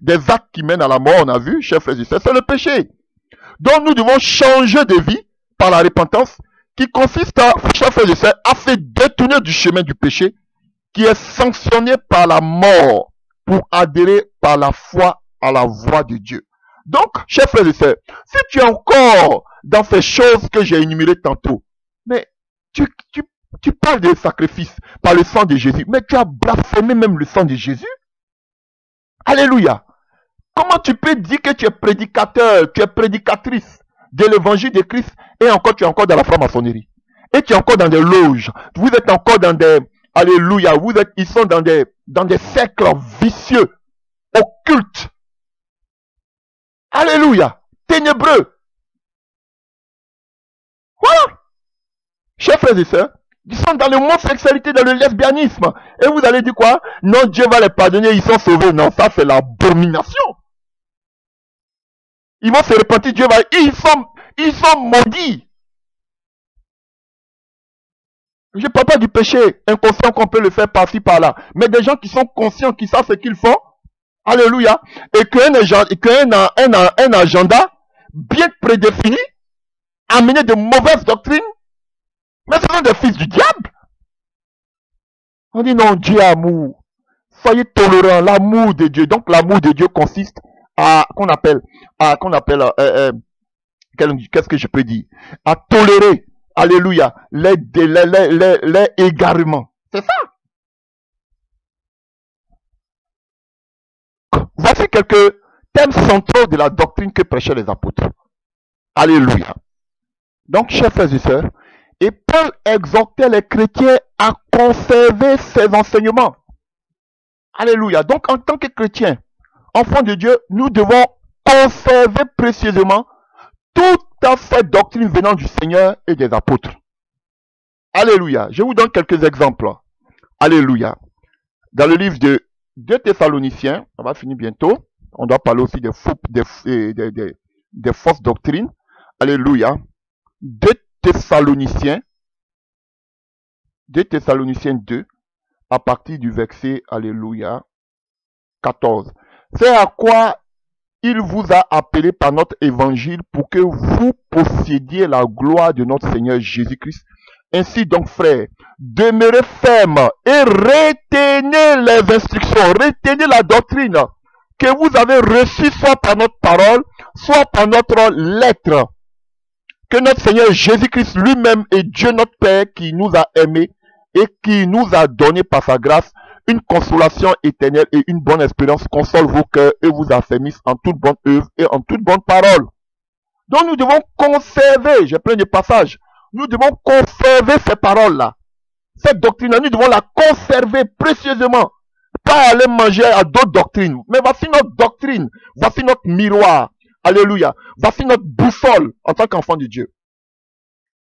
des actes qui mènent à la mort, on a vu, chers frères et sœurs, c'est le péché. Donc nous devons changer de vie par la repentance qui consiste à, chers frères et sœurs, à se détourner du chemin du péché qui est sanctionné par la mort pour adhérer par la foi à la voie de Dieu. Donc, chers frères et sœurs, si tu es encore dans ces choses que j'ai énumérées tantôt, mais tu parles de sacrifice par le sang de Jésus, mais tu as blasphémé même le sang de Jésus. Alléluia. Comment tu peux dire que tu es prédicateur, tu es prédicatrice de l'évangile de Christ et encore tu es encore dans la franc-maçonnerie? et tu es encore dans des loges. Vous êtes encore dans des... Alléluia. Ils sont dans des cercles vicieux, occultes. Alléluia. Ténébreux. Voilà. Chers frères et sœurs, ils sont dans l'homosexualité, dans le lesbianisme. Et vous allez dire quoi? Non, Dieu va les pardonner, ils sont sauvés. Non, ça c'est l'abomination. Ils vont se repentir, Dieu va... Ils sont maudits. Je ne parle pas du péché inconscient qu'on peut le faire par-ci, par-là. Mais des gens qui sont conscients, qui savent ce qu'ils font. Alléluia. Et qu'un agenda bien prédéfini, amener de mauvaises doctrines. Mais ce sont des fils du diable. On dit non, Dieu est amour. Soyez tolérants, l'amour de Dieu. Donc l'amour de Dieu consiste à, qu'est-ce que je peux dire? À tolérer, alléluia, les égarements. C'est ça. Voici quelques thèmes centraux de la doctrine que prêchaient les apôtres. Alléluia. Donc, chers frères et sœurs, et Paul exhortait les chrétiens à conserver ses enseignements. Alléluia. Donc, en tant que chrétiens, enfants de Dieu, nous devons conserver précieusement toute cette doctrine venant du Seigneur et des apôtres. Alléluia. Je vous donne quelques exemples. Alléluia. Dans le livre de 2 Thessaloniciens, on va finir bientôt. On doit parler aussi des fausses doctrines. Alléluia. 2 Thessaloniciens 2, à partir du verset, alléluia, 14. C'est à quoi il vous a appelé par notre évangile pour que vous possédiez la gloire de notre Seigneur Jésus-Christ. Ainsi donc, frères, demeurez fermes et retenez les instructions, retenez la doctrine que vous avez reçue soit par notre parole, soit par notre lettre. Que notre Seigneur Jésus-Christ lui-même est Dieu notre Père qui nous a aimés et qui nous a donné par sa grâce une consolation éternelle et une bonne espérance console vos cœurs et vous affermisse en toute bonne œuvre et en toute bonne parole. Donc nous devons conserver, j'ai plein de passages, nous devons conserver ces paroles-là. Cette doctrine-là, nous devons la conserver précieusement. Pas aller manger à d'autres doctrines. Mais voici notre doctrine, voici notre miroir. Alléluia. Voici notre boussole en tant qu'enfant de Dieu.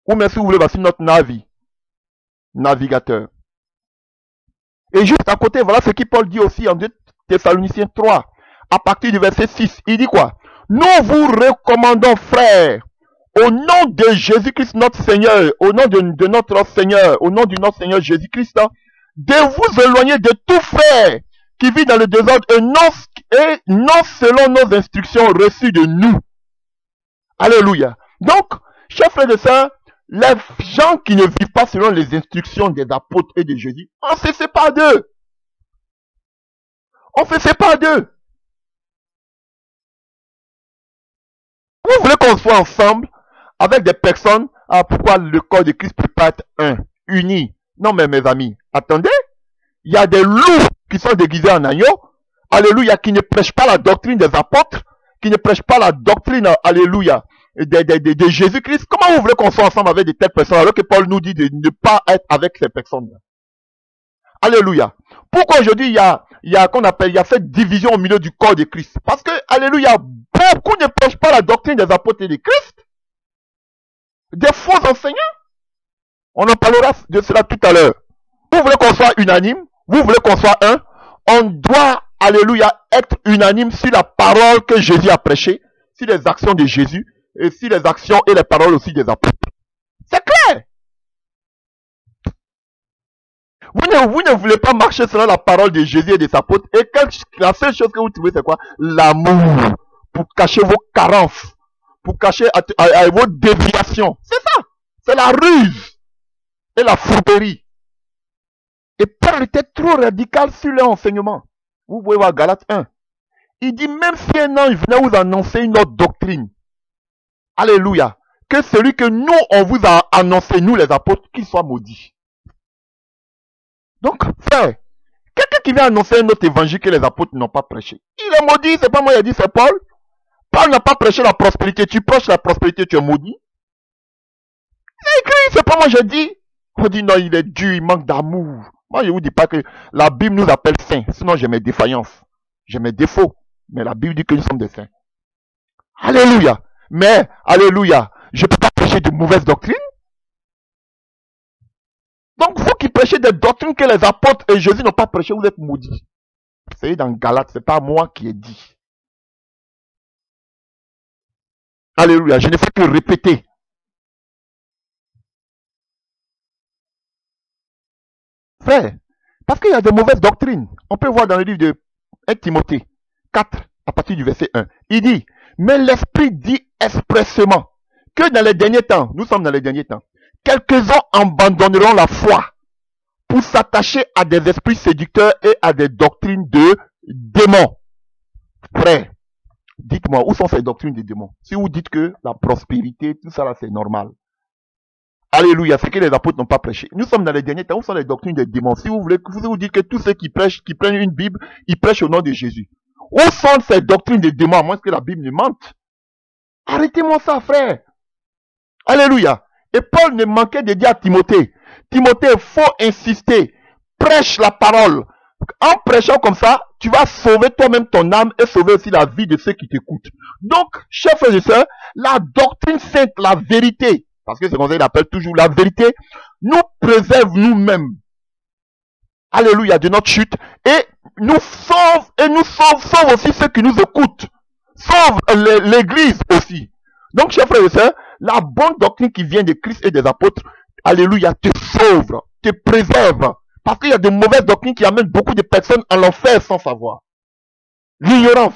Ou même si vous voulez, voici notre navigateur. Et juste à côté, voilà ce que Paul dit aussi en 2 Thessaloniciens 3, à partir du verset 6. Il dit quoi? Nous vous recommandons, frères, au nom de Jésus-Christ notre Seigneur, au nom de notre Seigneur, au nom de notre Seigneur Jésus-Christ, de vous éloigner de tout frère qui vit dans le désordre et non selon nos instructions reçues de nous. Alléluia. Donc, chers frères et sœurs, les gens qui ne vivent pas selon les instructions des apôtres et de Jésus, on se sépare d'eux. On se sépare d'eux. Vous voulez qu'on soit ensemble avec des personnes, pourquoi le corps de Christ peut pas être uni? Non mais mes amis, attendez, il y a des loups qui sont déguisés en agneaux, alléluia, qui ne prêchent pas la doctrine des apôtres, qui ne prêchent pas la doctrine, alléluia, de Jésus-Christ. Comment vous voulez qu'on soit ensemble avec de telles personnes alors que Paul nous dit de ne pas être avec ces personnes-là? Alléluia. Pourquoi aujourd'hui il y a cette division au milieu du corps de Christ? Parce que, alléluia, beaucoup ne prêchent pas la doctrine des apôtres et de Christ. Des faux enseignants. On en parlera de cela tout à l'heure. Vous voulez qu'on soit unanime? Vous voulez qu'on soit un? On doit, alléluia, être unanime sur la parole que Jésus a prêchée, sur les actions de Jésus, et sur les actions et les paroles aussi des apôtres. C'est clair. Vous ne voulez pas marcher selon la parole de Jésus et des apôtres, et la seule chose que vous trouvez, c'est quoi? L'amour. Pour cacher vos carences. Pour cacher vos déviations. C'est ça. C'est la ruse. Et la fourberie. Et Paul était trop radical sur leur enseignement. Vous pouvez voir Galates 1. Il dit, même si un ange venait vous annoncer une autre doctrine, alléluia, que celui que nous, on vous a annoncé, nous les apôtres, qu'il soit maudit. Donc, frère, quelqu'un qui vient annoncer un autre évangile que les apôtres n'ont pas prêché, il est maudit, c'est pas moi qui ai dit, c'est Paul. Paul n'a pas prêché la prospérité, tu prêches la prospérité, tu es maudit. C'est écrit, c'est pas moi j'ai dit. On dit non, il est dur, il manque d'amour. Moi, je vous dis pas que la Bible nous appelle saints. Sinon, j'ai mes défaillances. J'ai mes défauts. Mais la Bible dit que nous sommes des saints. Alléluia. Mais, alléluia, je ne peux pas prêcher de mauvaises doctrines. Donc, vous qui prêchez des doctrines que les apôtres et Jésus n'ont pas prêché, vous êtes maudits. C'est dans Galates, c'est pas moi qui ai dit. Alléluia, je ne fais que répéter. Frère, parce qu'il y a de mauvaises doctrines. On peut voir dans le livre de 1 Timothée 4, à partir du verset 1. Il dit, mais l'Esprit dit expressément que dans les derniers temps, nous sommes dans les derniers temps, quelques-uns abandonneront la foi pour s'attacher à des esprits séducteurs et à des doctrines de démons. Frère, dites-moi, où sont ces doctrines de démons? Si vous dites que la prospérité, tout ça là, c'est normal. Alléluia, c'est que les apôtres n'ont pas prêché. Nous sommes dans les derniers temps, où sont les doctrines des démons? Si vous voulez, vous dites que tous ceux qui prêchent, qui prennent une Bible, ils prêchent au nom de Jésus. Où sont ces doctrines des démons, à moins que la Bible ne mente? Arrêtez-moi ça, frère. Alléluia. Et Paul ne manquait de dire à Timothée, Timothée, il faut insister, prêche la parole. En prêchant comme ça, tu vas sauver toi-même ton âme et sauver aussi la vie de ceux qui t'écoutent. Donc, chers frères et sœurs, la doctrine sainte, la vérité, parce que c'est comme ça qu'il appelle toujours la vérité, nous préserve nous-mêmes. Alléluia, de notre chute, et nous sauve aussi ceux qui nous écoutent. Sauve l'église aussi. Donc, chers frères et sœurs, la bonne doctrine qui vient de Christ et des apôtres, alléluia, te sauve, te préserve. Parce qu'il y a de mauvaises doctrines qui amènent beaucoup de personnes à l'enfer sans savoir. L'ignorance.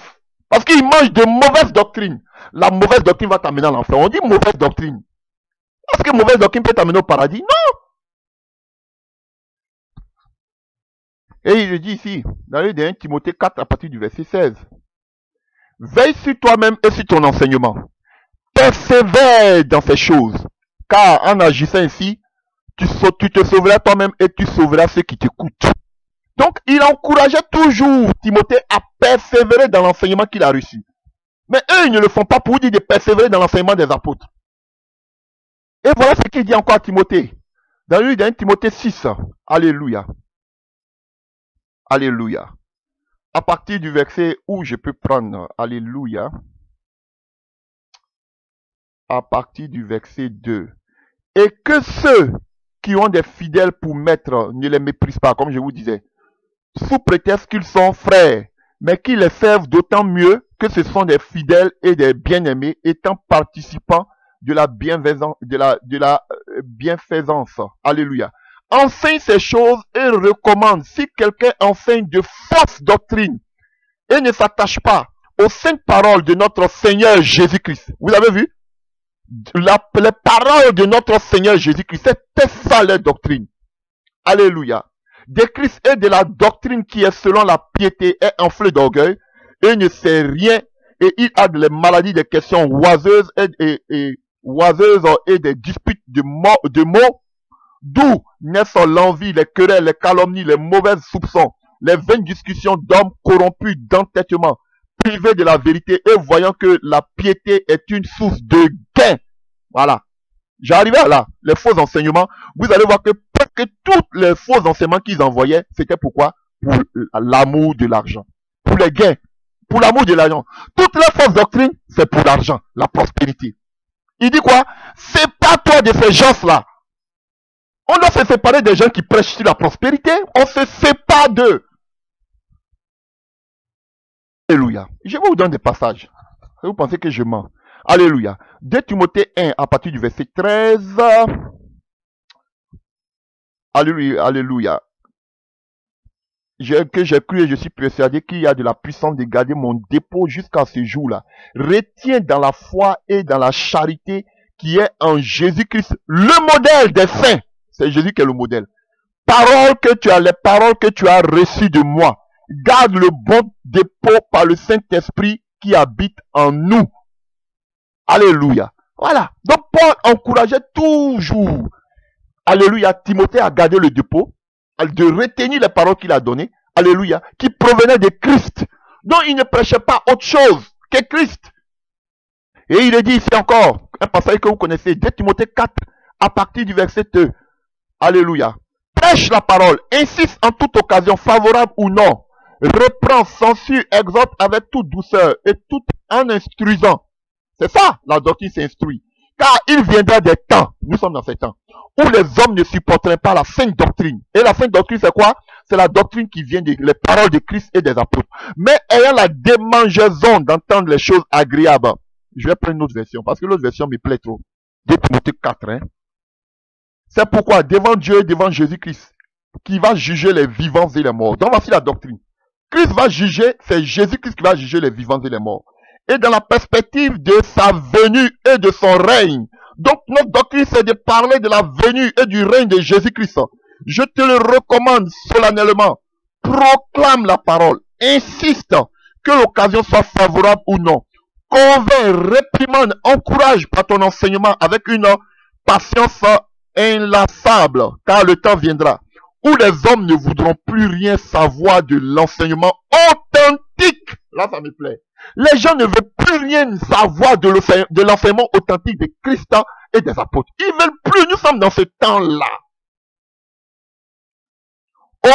Parce qu'ils mangent de mauvaises doctrines. La mauvaise doctrine va t'amener à l'enfer. On dit mauvaise doctrine. Est-ce que mauvaise doctrine peut t'amener au paradis? Non. Et il dit ici, dans le 1 Timothée 4, à partir du verset 16. Veille sur toi-même et sur ton enseignement. Persévère dans ces choses. Car en agissant ainsi, tu te sauveras toi-même et tu sauveras ceux qui t'écoutent. Donc, il encourageait toujours Timothée à persévérer dans l'enseignement qu'il a reçu. Mais eux, ils ne le font pas pour dire de persévérer dans l'enseignement des apôtres. Et voilà ce qu'il dit encore à Timothée. Dans le livre de Timothée 6. Alléluia. Alléluia. À partir du verset où je peux prendre, alléluia. À partir du verset 2. Et que ceux qui ont des fidèles pour maître ne les méprisent pas, comme je vous disais, sous prétexte qu'ils sont frères, mais qu'ils les servent d'autant mieux que ce sont des fidèles et des bien-aimés, étant participants de la bienfaisance. Alléluia. Enseigne ces choses et recommande. Si quelqu'un enseigne de fausses doctrines et ne s'attache pas aux saintes paroles de notre Seigneur Jésus-Christ. Vous avez vu? Les paroles de notre Seigneur Jésus-Christ, c'était ça leur doctrine. Alléluia. De Christ et de la doctrine qui est selon la piété est enflé d'orgueil et ne sait rien et il a des maladies, des questions oiseuses et des disputes de mots, d'où naissent l'envie, les querelles, les calomnies, les mauvais soupçons, les vaines discussions d'hommes corrompus d'entêtement, privés de la vérité et voyant que la piété est une source de gain. Voilà. J'arrivais à là, les faux enseignements. Vous allez voir que presque tous les faux enseignements qu'ils envoyaient, c'était pourquoi? Pour l'amour de l'argent. Pour les gains. Pour l'amour de l'argent. Toutes les fausses doctrines, c'est pour l'argent, la prospérité. Il dit quoi? Sépare-toi de ces gens-là. On doit se séparer des gens qui prêchent sur la prospérité. On se sépare d'eux. Alléluia. Je vais vous donner des passages. Vous pensez que je mens? Alléluia. 2 Timothée 1 à partir du verset 13. Alléluia. Alléluia. Que j'ai cru et je suis persuadé qu'il y a de la puissance de garder mon dépôt jusqu'à ce jour-là. Retiens dans la foi et dans la charité qui est en Jésus-Christ le modèle des saints. C'est Jésus qui est le modèle. Les paroles que tu as reçues de moi. Garde le bon dépôt par le Saint-Esprit qui habite en nous. Alléluia. Voilà. Donc Paul encourageait toujours, alléluia, Timothée à garder le dépôt, de retenir les paroles qu'il a données, alléluia, qui provenaient de Christ. Donc il ne prêchait pas autre chose que Christ. Et il est dit ici encore, un passage que vous connaissez, 2 Timothée 4, à partir du verset 2. Alléluia. Prêche la parole, insiste en toute occasion, favorable ou non. Reprend, censure, exhorte avec toute douceur et tout en instruisant. C'est ça, la doctrine s'instruit. Car il viendra des temps, nous sommes dans ces temps, où les hommes ne supporteraient pas la sainte doctrine. Et la sainte doctrine, c'est quoi? C'est la doctrine qui vient des paroles de Christ et des apôtres. Mais ayant la démangeaison d'entendre les choses agréables. Je vais prendre une autre version, parce que l'autre version me plaît trop. 2 Timothée 4, hein. C'est pourquoi, devant Dieu et devant Jésus-Christ, qui va juger les vivants et les morts. Donc voici la doctrine. Christ va juger, c'est Jésus-Christ qui va juger les vivants et les morts. Et dans la perspective de sa venue et de son règne. Donc notre doctrine, c'est de parler de la venue et du règne de Jésus-Christ. Je te le recommande solennellement. Proclame la parole. Insiste que l'occasion soit favorable ou non. Convainc, réprimande, encourage par ton enseignement avec une patience inlassable, car le temps viendra où les hommes ne voudront plus rien savoir de l'enseignement authentique. Là, ça me plaît. Les gens ne veulent plus rien savoir de l'enseignement authentique de Christ et des apôtres. Ils ne veulent plus, nous sommes dans ce temps-là.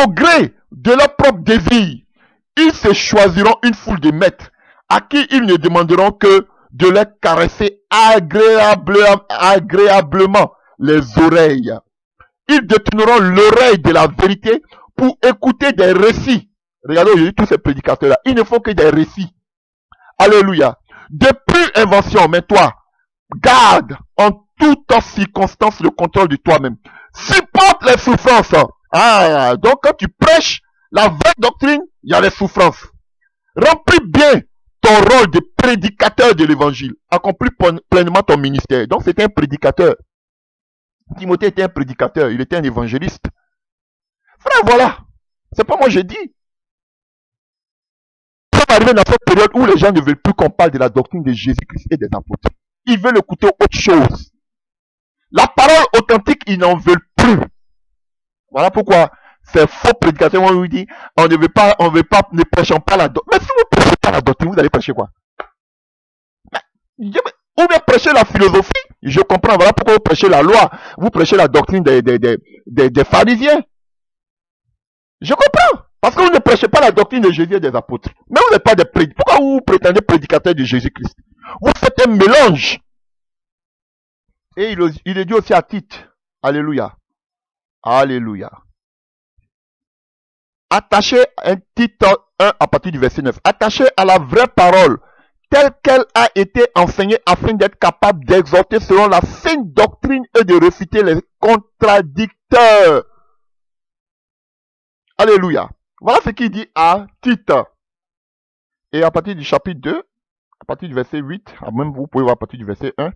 Au gré de leur propre désir, ils se choisiront une foule de maîtres à qui ils ne demanderont que de les caresser agréablement les oreilles. Ils détourneront l'oreille de la vérité pour écouter des récits. Regardez aujourd'hui tous ces prédicateurs-là. Ils ne font que des récits. Alléluia. De pure invention, mais toi, garde en toute circonstance le contrôle de toi-même. Supporte les souffrances. Ah, donc quand tu prêches la vraie doctrine, il y a les souffrances. Remplis bien ton rôle de prédicateur de l'évangile. Accomplis pleinement ton ministère. Donc c'était un prédicateur. Timothée était un prédicateur, il était un évangéliste. Frère, voilà. C'est pas moi j'ai dit. Ça va arriver dans cette période où les gens ne veulent plus qu'on parle de la doctrine de Jésus-Christ et des apôtres. Ils veulent écouter autre chose. La parole authentique, ils n'en veulent plus. Voilà pourquoi ces faux prédicateurs vont lui dire, ne prêchons pas la doctrine. Mais si vous ne prêchez pas la doctrine, vous allez prêcher quoi? Ou bien prêcher la philosophie, je comprends, voilà pourquoi vous prêchez la loi, vous prêchez la doctrine des pharisiens. Je comprends, parce que vous ne prêchez pas la doctrine de Jésus et des apôtres. Mais vous n'êtes pas des prédicateurs. Pourquoi vous prétendez prédicateur de Jésus-Christ? Vous faites un mélange. Et il est dit aussi à Tite, alléluia, alléluia. Attachez un Tite 1 à partir du verset 9. Attachez à la vraie parole, telle qu'elle a été enseignée afin d'être capable d'exhorter selon la sainte doctrine et de réfuter les contradicteurs. Alléluia. Voilà ce qu'il dit à Tite. Et à partir du chapitre 2, à partir du verset 8, même vous pouvez voir à partir du verset 1,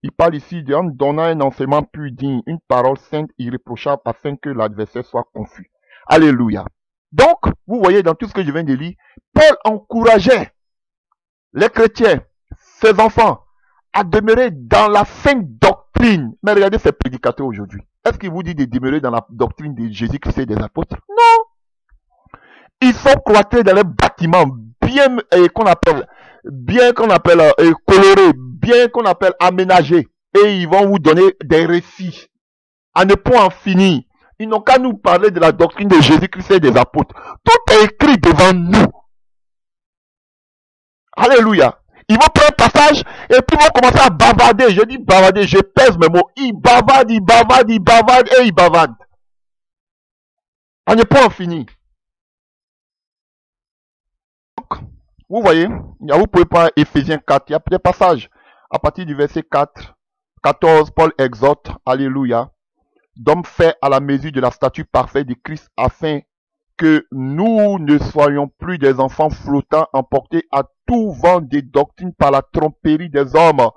il parle ici de en donnant un enseignement plus digne, une parole sainte, irréprochable, afin que l'adversaire soit confus. Alléluia. Donc, vous voyez dans tout ce que je viens de lire, Paul encourageait les chrétiens, ses enfants, à demeurer dans la sainte doctrine. Mais regardez ces prédicateurs aujourd'hui. Est-ce qu'il vous dit de demeurer dans la doctrine de Jésus-Christ et des apôtres? Non. Ils sont cloîtrés dans les bâtiments bien qu'on appelle colorés, bien qu'on appelle aménagés. Et ils vont vous donner des récits à ne point en finir. Ils n'ont qu'à nous parler de la doctrine de Jésus-Christ et des apôtres. Tout est écrit devant nous. Alléluia. Ils vont prendre un passage et puis ils vont commencer à bavarder. Je dis bavarder, je pèse mes mots. Ils bavardent et ils bavardent. On n'est pas en fini. Donc, vous voyez, vous pouvez prendre Éphésiens 4. Il y a des passages. À partir du verset 4, 14, Paul exhorte, alléluia, d'hommes faits à la mesure de la statue parfaite de Christ afin que nous ne soyons plus des enfants flottants emportés à tout vent des doctrines par la tromperie des hommes,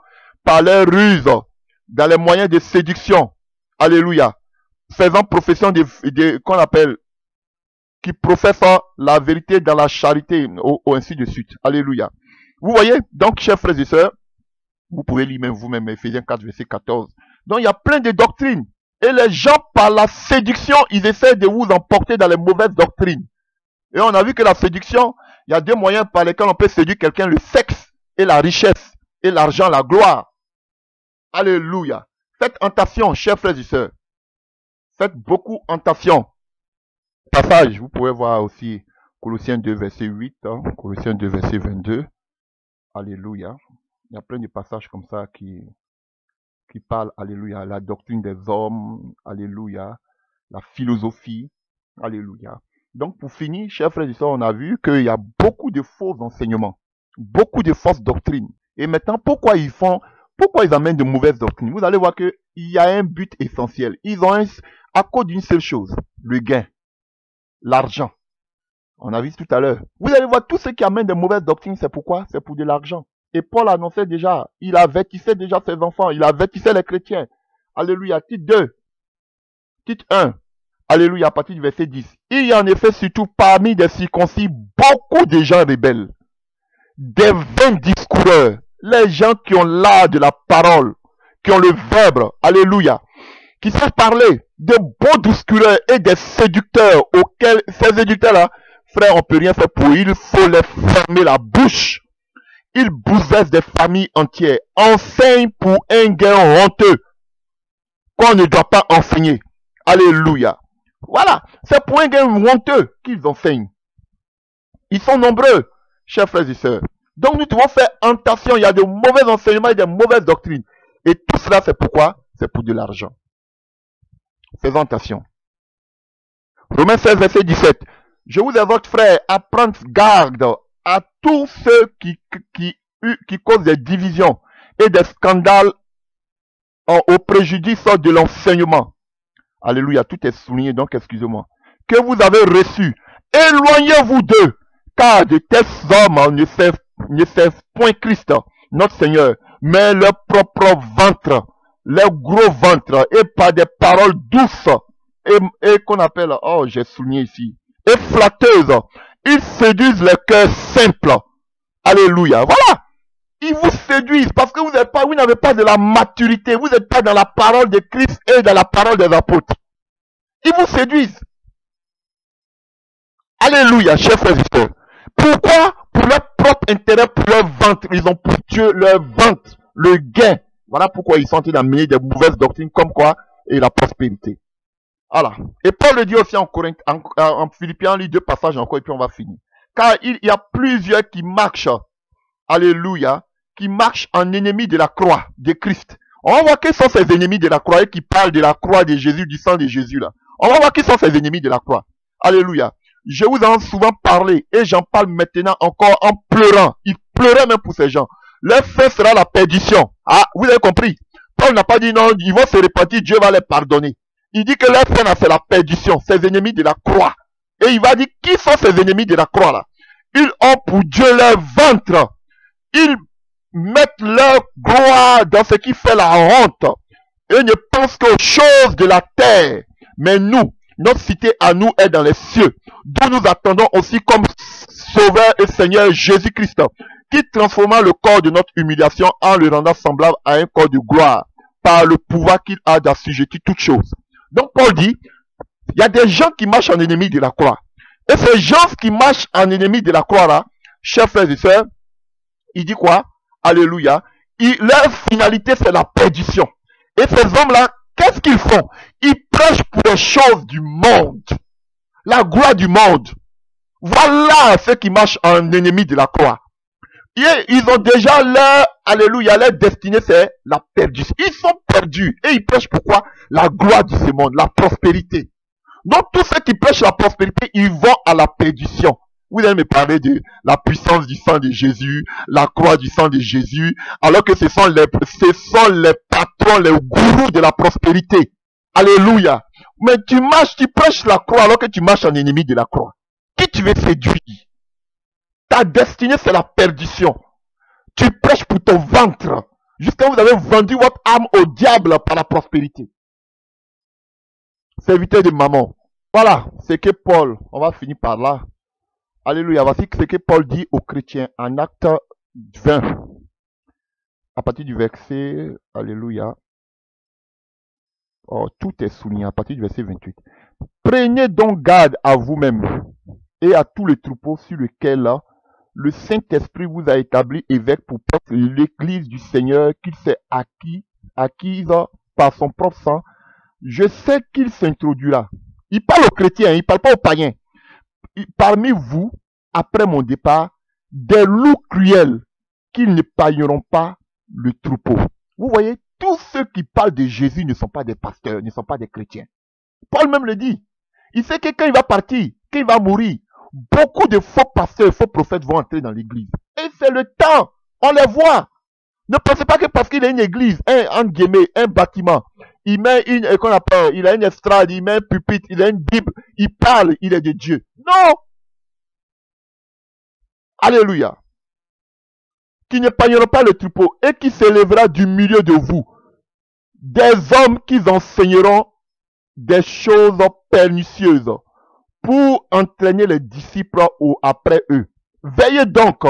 par leurs ruses, dans les moyens de séduction. Alléluia. Faisant profession qu'on appelle, qui professent la vérité dans la charité, ainsi de suite. Alléluia. Vous voyez, donc, chers frères et sœurs, vous pouvez lire même vous-même Éphésiens 4, verset 14. Donc, il y a plein de doctrines. Et les gens, par la séduction, ils essaient de vous emporter dans les mauvaises doctrines. Et on a vu que la séduction, il y a deux moyens par lesquels on peut séduire quelqu'un, le sexe et la richesse, et l'argent, la gloire. Alléluia. Faites tentation, chers frères et sœurs. Faites beaucoup tentation. Passage, vous pouvez voir aussi Colossiens 2, verset 8, Colossiens 2, verset 22. Alléluia. Il y a plein de passages comme ça qui parlent, alléluia, la doctrine des hommes, alléluia, la philosophie, alléluia. Donc pour finir, chers frères et sœurs, on a vu qu'il y a beaucoup de faux enseignements, beaucoup de fausses doctrines. Et maintenant, pourquoi ils amènent de mauvaises doctrines? Vous allez voir qu'il y a un but essentiel. Ils ont à cause d'une seule chose, le gain, l'argent. On a vu tout à l'heure. Vous allez voir, tous ceux qui amènent de mauvaises doctrines, c'est pourquoi? C'est pour de l'argent. Et Paul annonçait déjà, il avertissait déjà ses enfants, il avertissait les chrétiens. Alléluia. Titre 2, titre 1. Alléluia, à partir du verset 10. Il y a en effet surtout parmi des circoncis beaucoup de gens rebelles, des vains discoureurs, les gens qui ont l'art de la parole, qui ont le verbe, alléluia, qui savent parler, de bons discoureurs et des séducteurs auxquels ces séducteurs-là, frère, on peut rien faire pour eux, il faut les fermer la bouche. Ils bouleversent des familles entières, enseignent pour un gain honteux qu'on ne doit pas enseigner. Alléluia. Voilà, c'est pour un gain honteux qu'ils enseignent. Ils sont nombreux, chers frères et sœurs. Donc nous devons faire attention, il y a de mauvais enseignements et de mauvaises doctrines. Et tout cela, c'est pourquoi? C'est pour de l'argent. Faisons attention. Romains 16, verset 17. Je vous exhorte, frères, à prendre garde à tous ceux qui causent des divisions et des scandales au préjudice de l'enseignement. Alléluia, tout est souligné, donc excusez-moi. Que vous avez reçu. Éloignez-vous d'eux, car de tels hommes ne servent point Christ, notre Seigneur, mais leur propre ventre, leur gros ventre, et par des paroles douces, et qu'on appelle, oh j'ai souligné ici, et flatteuses. Ils séduisent les cœurs simples. Alléluia. Voilà. Ils vous séduisent parce que vous n'avez pas de la maturité. Vous n'êtes pas dans la parole de Christ et dans la parole des apôtres. Ils vous séduisent. Alléluia, chers frères et sœurs. Pourquoi? Pour leur propre intérêt, pour leur ventre. Ils ont pour Dieu leur ventre, le gain. Voilà pourquoi ils sont en train d'amener des mauvaises doctrines comme quoi? Et la prospérité. Voilà. Et Paul le dit aussi en Philippiens, lit 2 passages encore et puis on va finir. Car il y a plusieurs qui marchent, alléluia, qui marchent en ennemis de la croix de Christ. On va voir quels sont ces ennemis de la croix et qui parlent de la croix de Jésus, du sang de Jésus là. On va voir qui sont ces ennemis de la croix. Alléluia. Je vous en ai souvent parlé et j'en parle maintenant encore en pleurant. Il pleurait même pour ces gens. Leur fin sera la perdition. Ah, vous avez compris. Paul n'a pas dit non, ils vont se repentir, Dieu va les pardonner. Il dit que leur fin c'est la perdition, ces ennemis de la croix. Et il va dire, qui sont ces ennemis de la croix là? Ils ont pour Dieu leur ventre. Ils mettent leur gloire dans ce qui fait la honte. Et ne pensent qu'aux choses de la terre. Mais nous, notre cité à nous est dans les cieux, d'où nous attendons aussi comme Sauveur et Seigneur Jésus-Christ, qui transforma le corps de notre humiliation en le rendant semblable à un corps de gloire, par le pouvoir qu'il a d'assujettir toutes choses. Donc Paul dit, il y a des gens qui marchent en ennemi de la croix. Et ces gens qui marchent en ennemi de la croix là, chers frères et sœurs, il dit quoi? Alléluia. Leur finalité c'est la perdition. Et ces hommes-là, qu'est-ce qu'ils font? Ils prêchent pour les choses du monde. La gloire du monde. Voilà ceux qui marchent en ennemi de la croix. Et ils ont déjà leur, alléluia, leur destinée c'est la perdition. Ils sont perdus. Et ils prêchent pourquoi? La gloire de ce monde, la prospérité. Donc tous ceux qui prêchent la prospérité, ils vont à la perdition. Vous allez me parler de la puissance du sang de Jésus, la croix du sang de Jésus, alors que ce sont les patrons, les gourous de la prospérité. Alléluia. Mais tu prêches la croix alors que tu marches en ennemi de la croix. Qui tu veux séduire? Ta destinée, c'est la perdition. Tu prêches pour ton ventre. Jusqu'à vous avez vendu votre âme au diable par la prospérité. Serviteur de maman. Voilà, c'est que Paul, on va finir par là. Alléluia, voici ce que Paul dit aux chrétiens en Acte 20. À partir du verset, alléluia. Oh, tout est souligné à partir du verset 28. Prenez donc garde à vous-même et à tous les troupeaux sur lesquels le Saint-Esprit vous a établi évêque pour l'église du Seigneur qu'il s'est acquise par son propre sang, je sais qu'il s'introduira. Il parle aux chrétiens, il ne parle pas aux païens. Parmi vous, après mon départ, des loups cruels qui n'épargneront pas le troupeau. Vous voyez, tous ceux qui parlent de Jésus ne sont pas des pasteurs, ne sont pas des chrétiens. Paul même le dit. Il sait que quand il va partir, quand il va mourir, beaucoup de faux pasteurs, faux prophètes vont entrer dans l'église. Et c'est le temps. On les voit. Ne pensez pas que parce qu'il a une église, un bâtiment, il met il a une estrade, il met un pupitre, il a une Bible, il parle, il est de Dieu. Non! Alléluia. Qui n'épargneront pas le troupeau et qui s'élèvera du milieu de vous. Des hommes qui enseigneront des choses pernicieuses pour entraîner les disciples après eux. Veillez donc,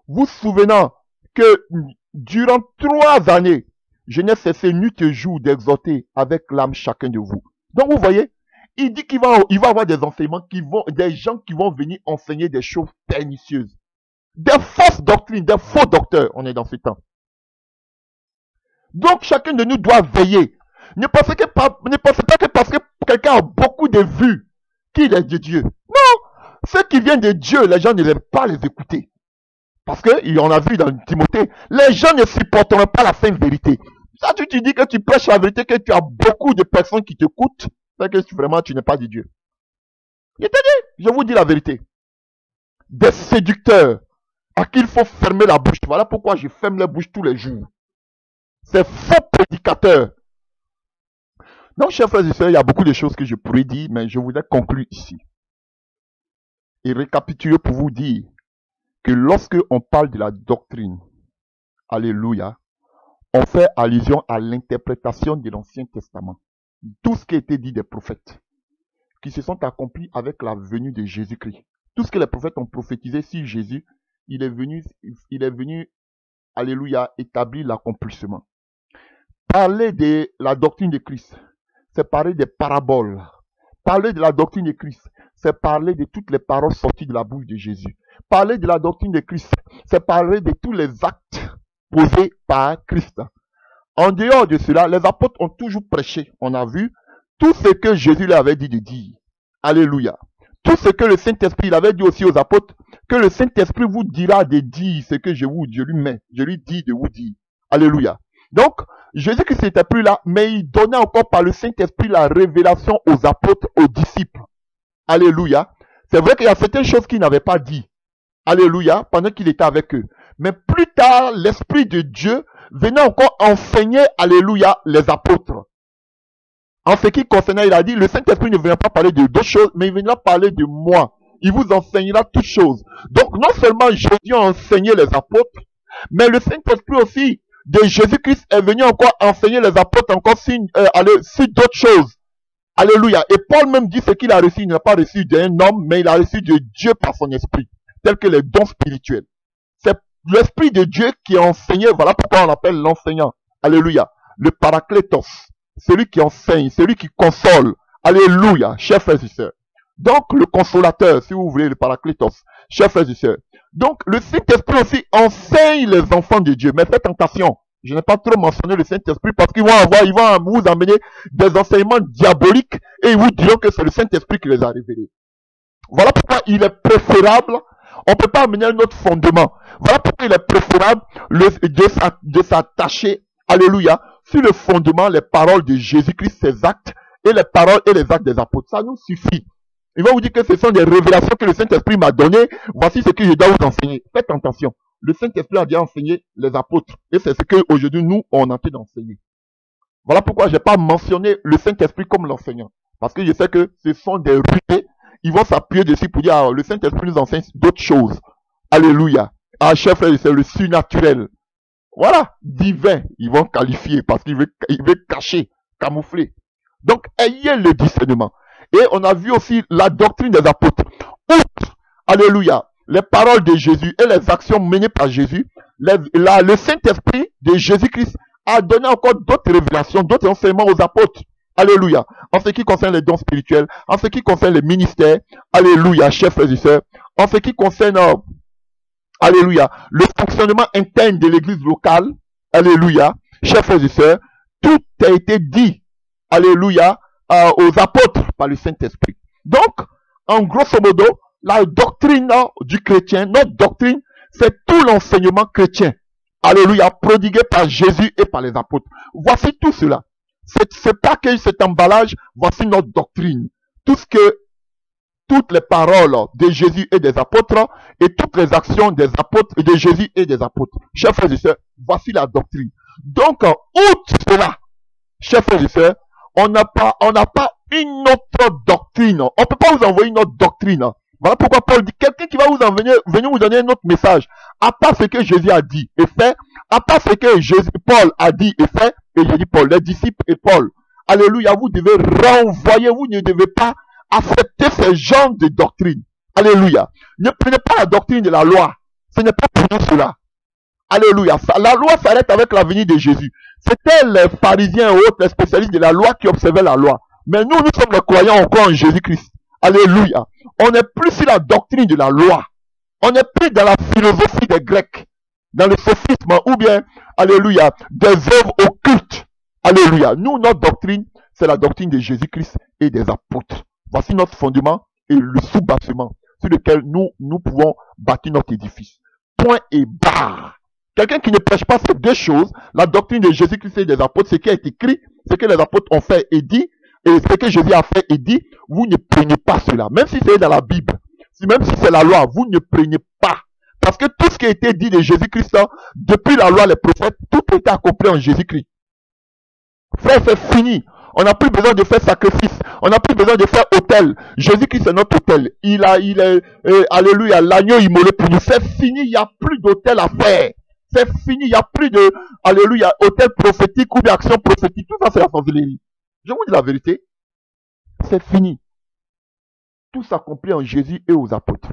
vous souvenant que durant 3 années, je n'ai cessé nuit et jour d'exhorter avec l'âme chacun de vous. Donc vous voyez, il dit qu'il va avoir des enseignements des gens qui vont venir enseigner des choses pernicieuses. Des fausses doctrines, des faux docteurs, on est dans ce temps. Donc chacun de nous doit veiller. Ne pensez pas que parce que quelqu'un a beaucoup de vues, qu'il est de Dieu. Non! Ceux qui viennent de Dieu, les gens ne l'aiment pas les écouter. Parce qu'il en a vu dans Timothée, les gens ne supporteront pas la sainte vérité. Ça, tu te dis que tu prêches la vérité, que tu as beaucoup de personnes qui t'écoutent, c'est que vraiment tu n'es pas de Dieu. Je te dis, je vous dis la vérité. Des séducteurs à qui il faut fermer la bouche. Voilà pourquoi je ferme la bouche tous les jours. Ces faux prédicateurs. Donc, chers frères et sœurs, il y a beaucoup de choses que je pourrais dire, mais je voudrais conclure ici. Et récapituler pour vous dire que lorsque on parle de la doctrine, alléluia, on fait allusion à l'interprétation de l'Ancien Testament. Tout ce qui a été dit des prophètes, qui se sont accomplis avec la venue de Jésus-Christ. Tout ce que les prophètes ont prophétisé sur Jésus, il est venu, alléluia, établir l'accomplissement. Parler de la doctrine de Christ, c'est parler des paraboles. Parler de la doctrine de Christ, c'est parler de toutes les paroles sorties de la bouche de Jésus. Parler de la doctrine de Christ, c'est parler de tous les actes posés par Christ. En dehors de cela, les apôtres ont toujours prêché. On a vu tout ce que Jésus leur avait dit de dire. Alléluia. Tout ce que le Saint-Esprit avait dit aussi aux apôtres, que le Saint-Esprit vous dira de dire ce que je lui dis de vous dire. Alléluia. Donc, Jésus-Christ n'était plus là, mais il donnait encore par le Saint-Esprit la révélation aux apôtres, aux disciples. Alléluia. C'est vrai qu'il y a certaines choses qu'il n'avait pas dit. Alléluia, pendant qu'il était avec eux. Mais plus tard, l'Esprit de Dieu venait encore enseigner, alléluia, les apôtres. En ce qui concernait, il a dit, le Saint-Esprit ne viendra pas parler de d'autres choses, mais il viendra parler de moi. Il vous enseignera toutes choses. Donc, non seulement Jésus a enseigné les apôtres, mais le Saint-Esprit aussi de Jésus-Christ est venu encore enseigner les apôtres encore sur d'autres choses. Alléluia. Et Paul même dit ce qu'il a reçu. Il n'a pas reçu d'un homme, mais il a reçu de Dieu par son esprit, tel que les dons spirituels. C'est l'Esprit de Dieu qui a enseigné. Voilà pourquoi on l'appelle l'enseignant. Alléluia. Le paraklétos. Celui qui enseigne, celui qui console. Alléluia, chers frères et sœurs. Donc, le consolateur, si vous voulez, le paraklétos. Chers frères et sœurs. Donc, le Saint-Esprit aussi enseigne les enfants de Dieu. Mais faites attention. Je n'ai pas trop mentionné le Saint-Esprit parce qu'ils vont vous amener des enseignements diaboliques et ils vous diront que c'est le Saint-Esprit qui les a révélés. Voilà pourquoi il est préférable, on ne peut pas amener un autre fondement. Voilà pourquoi il est préférable de s'attacher, alléluia, sur le fondement, les paroles de Jésus-Christ, ses actes et les paroles et les actes des apôtres. Ça nous suffit. Il va vous dire que ce sont des révélations que le Saint-Esprit m'a données. Voici ce que je dois vous enseigner. Faites attention. Le Saint-Esprit a déjà enseigné les apôtres. Et c'est ce qu'aujourd'hui, nous, on a envie d'enseigner. Voilà pourquoi je n'ai pas mentionné le Saint-Esprit comme l'enseignant. Parce que je sais que ce sont des rusés. Ils vont s'appuyer dessus pour dire, ah, le Saint-Esprit nous enseigne d'autres choses. Alléluia. Ah, chers frères, c'est le surnaturel. Voilà, divin, ils vont qualifier parce qu'il veut cacher, camoufler. Donc, ayez le discernement. Et on a vu aussi la doctrine des apôtres. Outre, alléluia, les paroles de Jésus et les actions menées par Jésus, le Saint-Esprit de Jésus-Christ a donné encore d'autres révélations, d'autres enseignements aux apôtres. Alléluia. En ce qui concerne les dons spirituels, en ce qui concerne les ministères, alléluia, chers frères et sœurs, en ce qui concerne, alléluia, le fonctionnement interne de l'église locale, alléluia, chers frères et sœurs, tout a été dit, alléluia, aux apôtres par le Saint-Esprit. Donc, en grosso modo, la doctrine du chrétien, notre doctrine, c'est tout l'enseignement chrétien. Alléluia, prodigué par Jésus et par les apôtres. Voici tout cela. Ce package, cet emballage, voici notre doctrine. Toutes les paroles de Jésus et des apôtres et toutes les actions des apôtres, de Jésus et des apôtres. Chers frères et sœurs, voici la doctrine. Donc, outre cela, chers frères et sœurs, on n'a pas une autre doctrine. On ne peut pas vous envoyer une autre doctrine. Voilà pourquoi Paul dit, quelqu'un qui va venir vous donner un autre message, à part ce que Jésus a dit et fait, à part ce que Paul a dit et fait, et je dis Paul, les disciples et Paul, alléluia, vous devez renvoyer, vous ne devez pas accepter ce genre de doctrine. Alléluia. Ne prenez pas la doctrine de la loi. Ce n'est pas pour nous cela. Alléluia. La loi s'arrête avec la venue de Jésus. C'était les pharisiens et autres, les spécialistes de la loi qui observaient la loi. Mais nous sommes les croyants, on croit en Jésus-Christ. Alléluia. On n'est plus sur la doctrine de la loi. On n'est plus dans la philosophie des Grecs, dans le sophisme ou bien, alléluia, des œuvres occultes. Alléluia. Nous, notre doctrine, c'est la doctrine de Jésus-Christ et des apôtres. Voici notre fondement et le sous-bâtiment sur lequel nous pouvons bâtir notre édifice. Point et barre. Quelqu'un qui ne prêche pas ces deux choses, la doctrine de Jésus-Christ et des apôtres, ce qui est écrit, ce que les apôtres ont fait et dit, et ce que Jésus a fait et dit, vous ne prenez pas cela. Même si c'est dans la Bible, même si c'est la loi, vous ne prenez pas. Parce que tout ce qui a été dit de Jésus-Christ, depuis la loi, les prophètes, tout a été accompli en Jésus-Christ. Frère, c'est fini. On n'a plus besoin de faire sacrifice. On n'a plus besoin de faire autel. Jésus-Christ est notre autel. Il est, alléluia, l'agneau immolé pour nous. C'est fini. Il n'y a plus d'autel à faire. C'est fini. Il n'y a plus de, alléluia, autel prophétique ou d'action prophétique. Tout ça, c'est la sorcellerie. Je vous dis la vérité. C'est fini. Tout s'accomplit en Jésus et aux apôtres.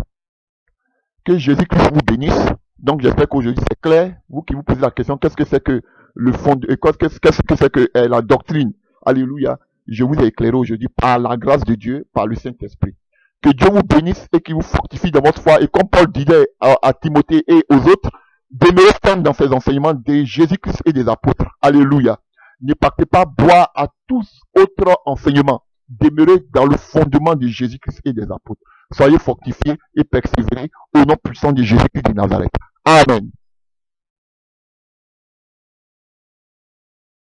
Que Jésus-Christ vous bénisse. Donc, j'espère qu'aujourd'hui, c'est clair. Vous qui vous posez la question, qu'est-ce que c'est que le fond, qu'est-ce que c'est que la doctrine? Alléluia. Je vous ai éclairé aujourd'hui par la grâce de Dieu, par le Saint-Esprit. Que Dieu vous bénisse et qu'il vous fortifie dans votre foi. Et comme Paul disait à Timothée et aux autres, demeurez ferme dans ces enseignements de Jésus-Christ et des apôtres. Alléluia. Ne partez pas boire à tous autres enseignements. Demeurez dans le fondement de Jésus-Christ et des apôtres. Soyez fortifiés et persévérez au nom puissant de Jésus-Christ de Nazareth. Amen.